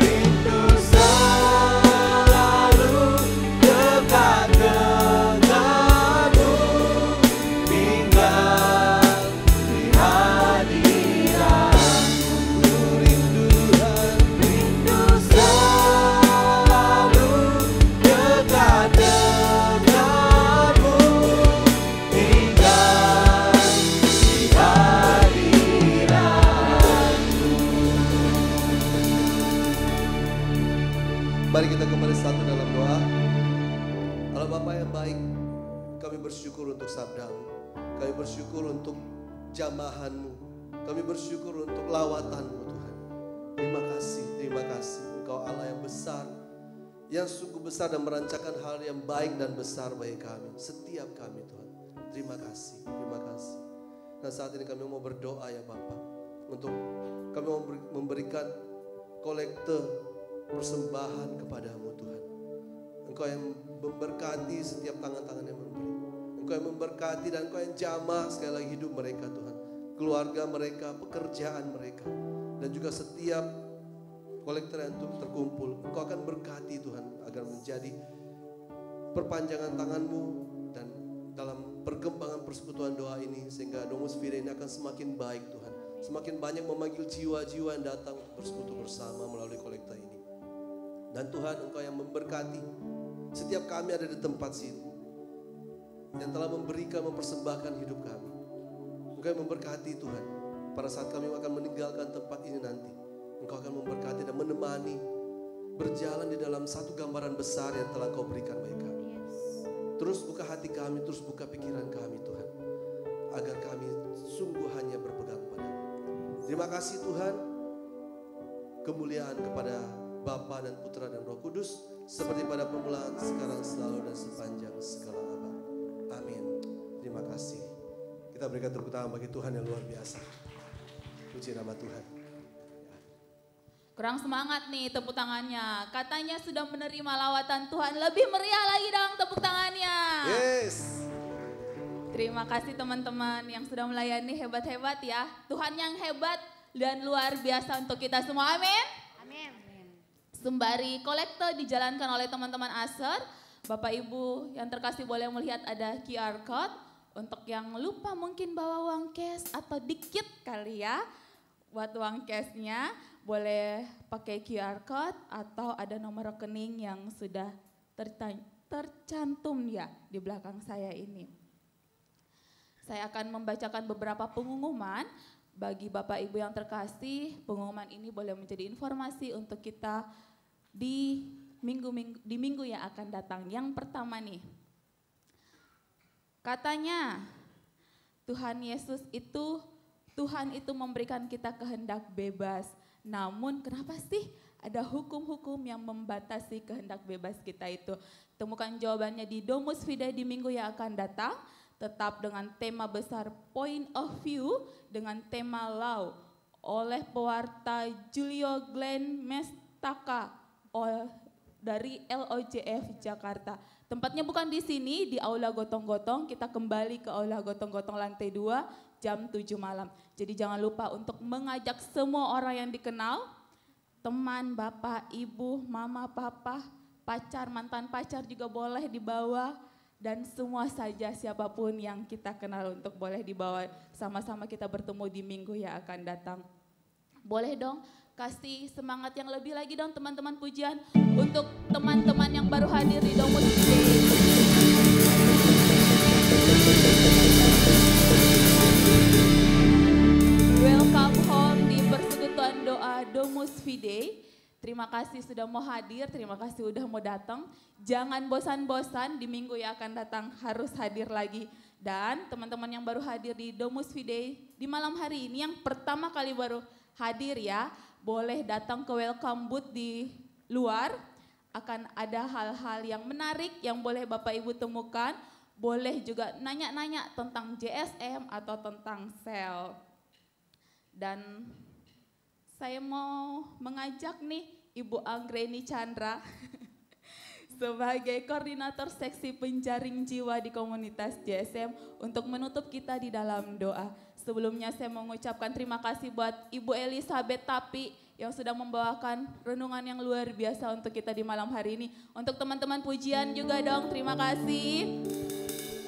Rindu selalu dekat denganmu, tinggal di hadirat-Mu. Rindu selalu dekat denganmu, tinggal di hadirat-Mu. Mari kita kembali satu dalam doa. Allah Bapa yang baik, kami bersyukur untuk sabda-Mu. Kami bersyukur untuk jamahan-Mu. Kami bersyukur untuk lawatan-Mu Tuhan. Terima kasih. Engkau Allah yang besar, yang sungguh besar dan merancangkan hal yang baik dan besar bagi kami. Setiap kami Tuhan. Terima kasih. Dan saat ini kami mau berdoa ya Bapa. Untuk kami mau memberikan kolekte persembahan kepadamu Tuhan. Engkau yang memberkati setiap tangan-tangan yang memberi. Engkau yang memberkati dan Engkau yang jamah sekali lagi hidup mereka Tuhan. Keluarga mereka, pekerjaan mereka. Dan juga setiap kolektor yang terkumpul. Engkau akan berkati Tuhan agar menjadi perpanjangan tangan-Mu. Dan dalam perkembangan persekutuan doa ini, sehingga Domus Fide ini akan semakin baik Tuhan. Semakin banyak memanggil jiwa-jiwa yang datang untuk bersekutu bersama melalui kolektor ini. Dan Tuhan Engkau yang memberkati setiap kami ada di tempat sini, yang telah memberikan, mempersembahkan hidup kami. Engkau yang memberkati Tuhan. Pada saat kami akan meninggalkan tempat ini nanti, Engkau akan memberkati dan menemani berjalan di dalam satu gambaran besar yang telah Kau berikan bagi kami. Terus buka hati kami, terus buka pikiran kami Tuhan, agar kami sungguh hanya berpegang padamu. Terima kasih Tuhan. Kemuliaan kepada Bapa dan Putra dan Roh Kudus, seperti pada permulaan, sekarang, selalu, dan sepanjang segala abad. Amin. Kita berikan tepuk tangan bagi Tuhan yang luar biasa. Puji nama Tuhan. Kurang semangat nih tepuk tangannya. Katanya sudah menerima lawatan Tuhan. Lebih meriah lagi dong tepuk tangannya. Yes. Terima kasih teman-teman yang sudah melayani hebat-hebat ya. Tuhan yang hebat dan luar biasa untuk kita semua. Amin. Amin. Sembari kolektor dijalankan oleh teman-teman Aser. Bapak Ibu yang terkasih boleh melihat ada QR code. Untuk yang lupa mungkin bawa uang cash atau dikit kali ya. Buat uang cashnya boleh pakai QR code atau ada nomor rekening yang sudah tercantum ya di belakang saya ini. Saya akan membacakan beberapa pengumuman bagi Bapak Ibu yang terkasih. Pengumuman ini boleh menjadi informasi untuk kita di minggu yang akan datang. Yang pertama nih, katanya Tuhan itu memberikan kita kehendak bebas. Namun kenapa sih ada hukum-hukum yang membatasi kehendak bebas kita itu? Temukan jawabannya di Domus Fidei di minggu yang akan datang. Tetap dengan tema besar Point of View dengan tema Law oleh pewarta Julio Glenn Mestaka dari LOJF Jakarta. Tempatnya bukan di sini, di Aula Gotong-Gotong. Kita kembali ke Aula Gotong-Gotong lantai 2 jam 7 malam. Jadi jangan lupa untuk mengajak semua orang yang dikenal, teman, bapak, ibu, mama, papa, pacar, mantan pacar juga boleh dibawa. Dan semua saja siapapun yang kita kenal untuk boleh dibawa. Sama-sama kita bertemu di minggu yang akan datang. Boleh dong kasih semangat yang lebih lagi dong teman-teman pujian untuk teman-teman yang baru hadir di Domus Fidei. Welcome home di Persekutuan Doa Domus Fidei. Terima kasih sudah mau hadir, terima kasih sudah mau datang. Jangan bosan-bosan, di minggu yang akan datang harus hadir lagi. Dan teman-teman yang baru hadir di Domus Fidei di malam hari ini yang pertama kali baru hadir ya, boleh datang ke welcome booth di luar. Akan ada hal-hal yang menarik yang boleh Bapak Ibu temukan. Boleh juga nanya-nanya tentang JSM atau tentang sel. Dan saya mau mengajak nih Ibu Anggreni Chandra sebagai koordinator seksi penjaring jiwa di komunitas JSM untuk menutup kita di dalam doa. Sebelumnya saya mengucapkan terima kasih buat Ibu Elizabeth Tapi yang sudah membawakan renungan yang luar biasa untuk kita di malam hari ini. Untuk teman-teman pujian juga dong, terima kasih.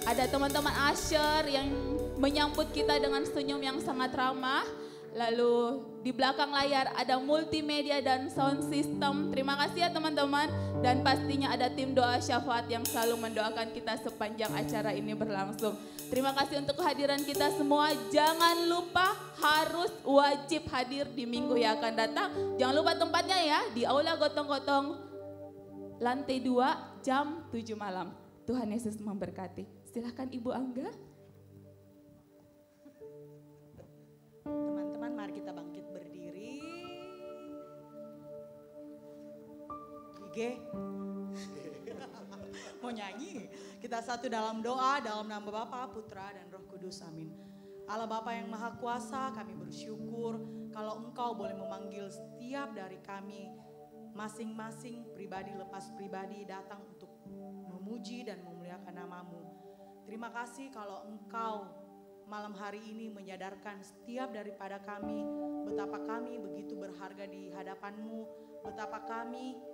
Ada teman-teman Asher yang menyambut kita dengan senyum yang sangat ramah. Lalu di belakang layar ada multimedia dan sound system. Terima kasih ya teman-teman. Dan pastinya ada tim doa syafaat yang selalu mendoakan kita sepanjang acara ini berlangsung. Terima kasih untuk kehadiran kita semua. Jangan lupa harus wajib hadir di minggu yang akan datang. Jangan lupa tempatnya ya, di Aula Gotong-Gotong lantai 2 jam 7 malam. Tuhan Yesus memberkati. Silahkan Ibu Angga. Teman-teman, mari kita bangkit berdiri. Gige. Mau nyanyi? Kita satu dalam doa, dalam nama Bapa, Putra, dan Roh Kudus. Amin. Allah Bapa yang Maha Kuasa, kami bersyukur kalau Engkau boleh memanggil setiap dari kami masing-masing pribadi lepas pribadi datang untuk memuji dan memuliakan nama-Mu. Terima kasih kalau Engkau malam hari ini menyadarkan setiap daripada kami betapa kami begitu berharga di hadapan-Mu, betapa kami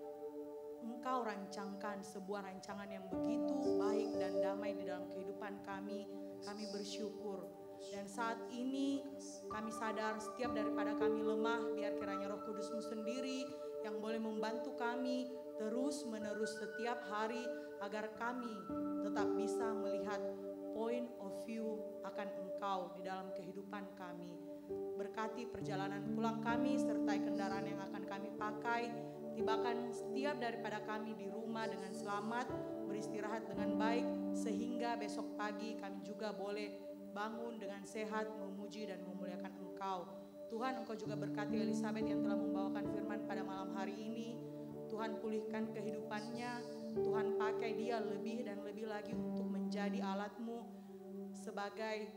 Engkau rancangkan sebuah rancangan yang begitu baik dan damai di dalam kehidupan kami. Kami bersyukur. Dan saat ini kami sadar setiap daripada kami lemah, biar kiranya Roh Kudus-Mu sendiri yang boleh membantu kami terus menerus setiap hari agar kami tetap bisa melihat point of view akan Engkau di dalam kehidupan kami. Berkati perjalanan pulang kami serta kendaraan yang akan kami pakai. Tibakan setiap daripada kami di rumah dengan selamat, beristirahat dengan baik, sehingga besok pagi kami juga boleh bangun dengan sehat, memuji dan memuliakan Engkau. Tuhan, Engkau juga berkati Elizabeth yang telah membawakan firman pada malam hari ini. Tuhan, pulihkan kehidupannya, Tuhan pakai dia lebih dan lebih lagi untuk menjadi alat-Mu sebagai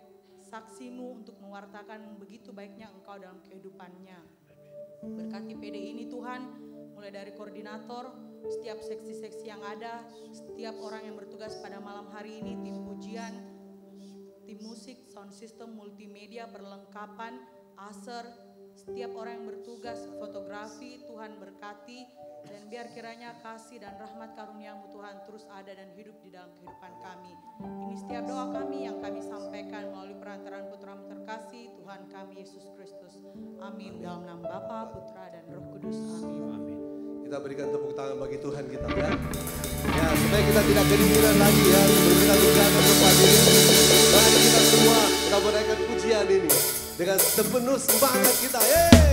saksimu untuk mewartakan begitu baiknya Engkau dalam kehidupannya. Berkati PD ini Tuhan, mulai dari koordinator, setiap seksi-seksi yang ada, setiap orang yang bertugas pada malam hari ini, tim pujian, tim musik, sound system, multimedia, perlengkapan, aser, setiap orang yang bertugas, fotografi, Tuhan berkati. Dan biar kiranya kasih dan rahmat karunia-Mu Tuhan terus ada dan hidup di dalam kehidupan kami. Ini setiap doa kami yang kami sampaikan melalui perantaraan Putra-Mu terkasih, Tuhan kami Yesus Kristus. Amin. Dalam nama Bapa, Putra, dan Roh Kudus. Amin. Amin. Kita berikan tepuk tangan bagi Tuhan kita ya. Ya, supaya kita tidak kedinginan lagi ya. Sebelum kita berjalan tempat ini, mari kita semua kita menaikkan pujian ini dengan sepenuh semangat kita. Yeay!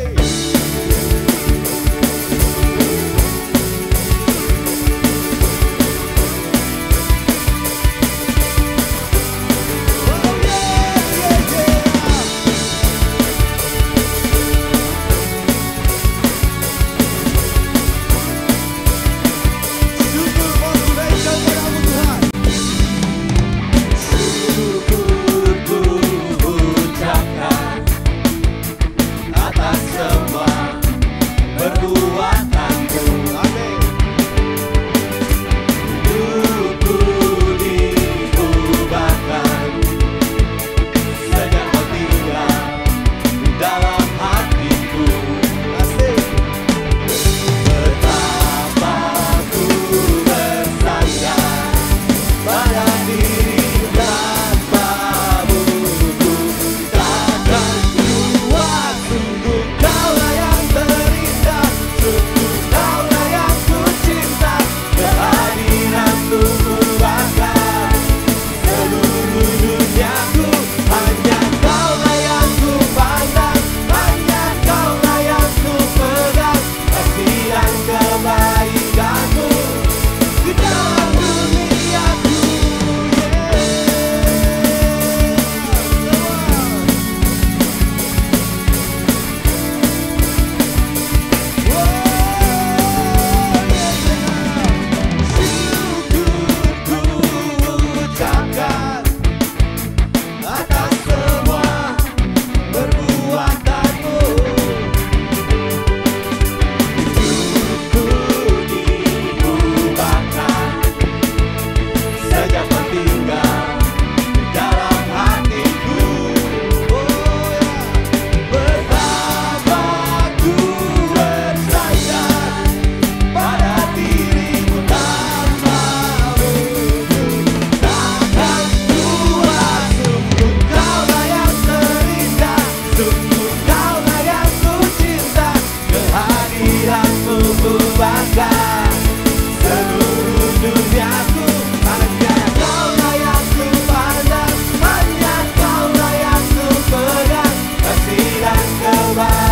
Kau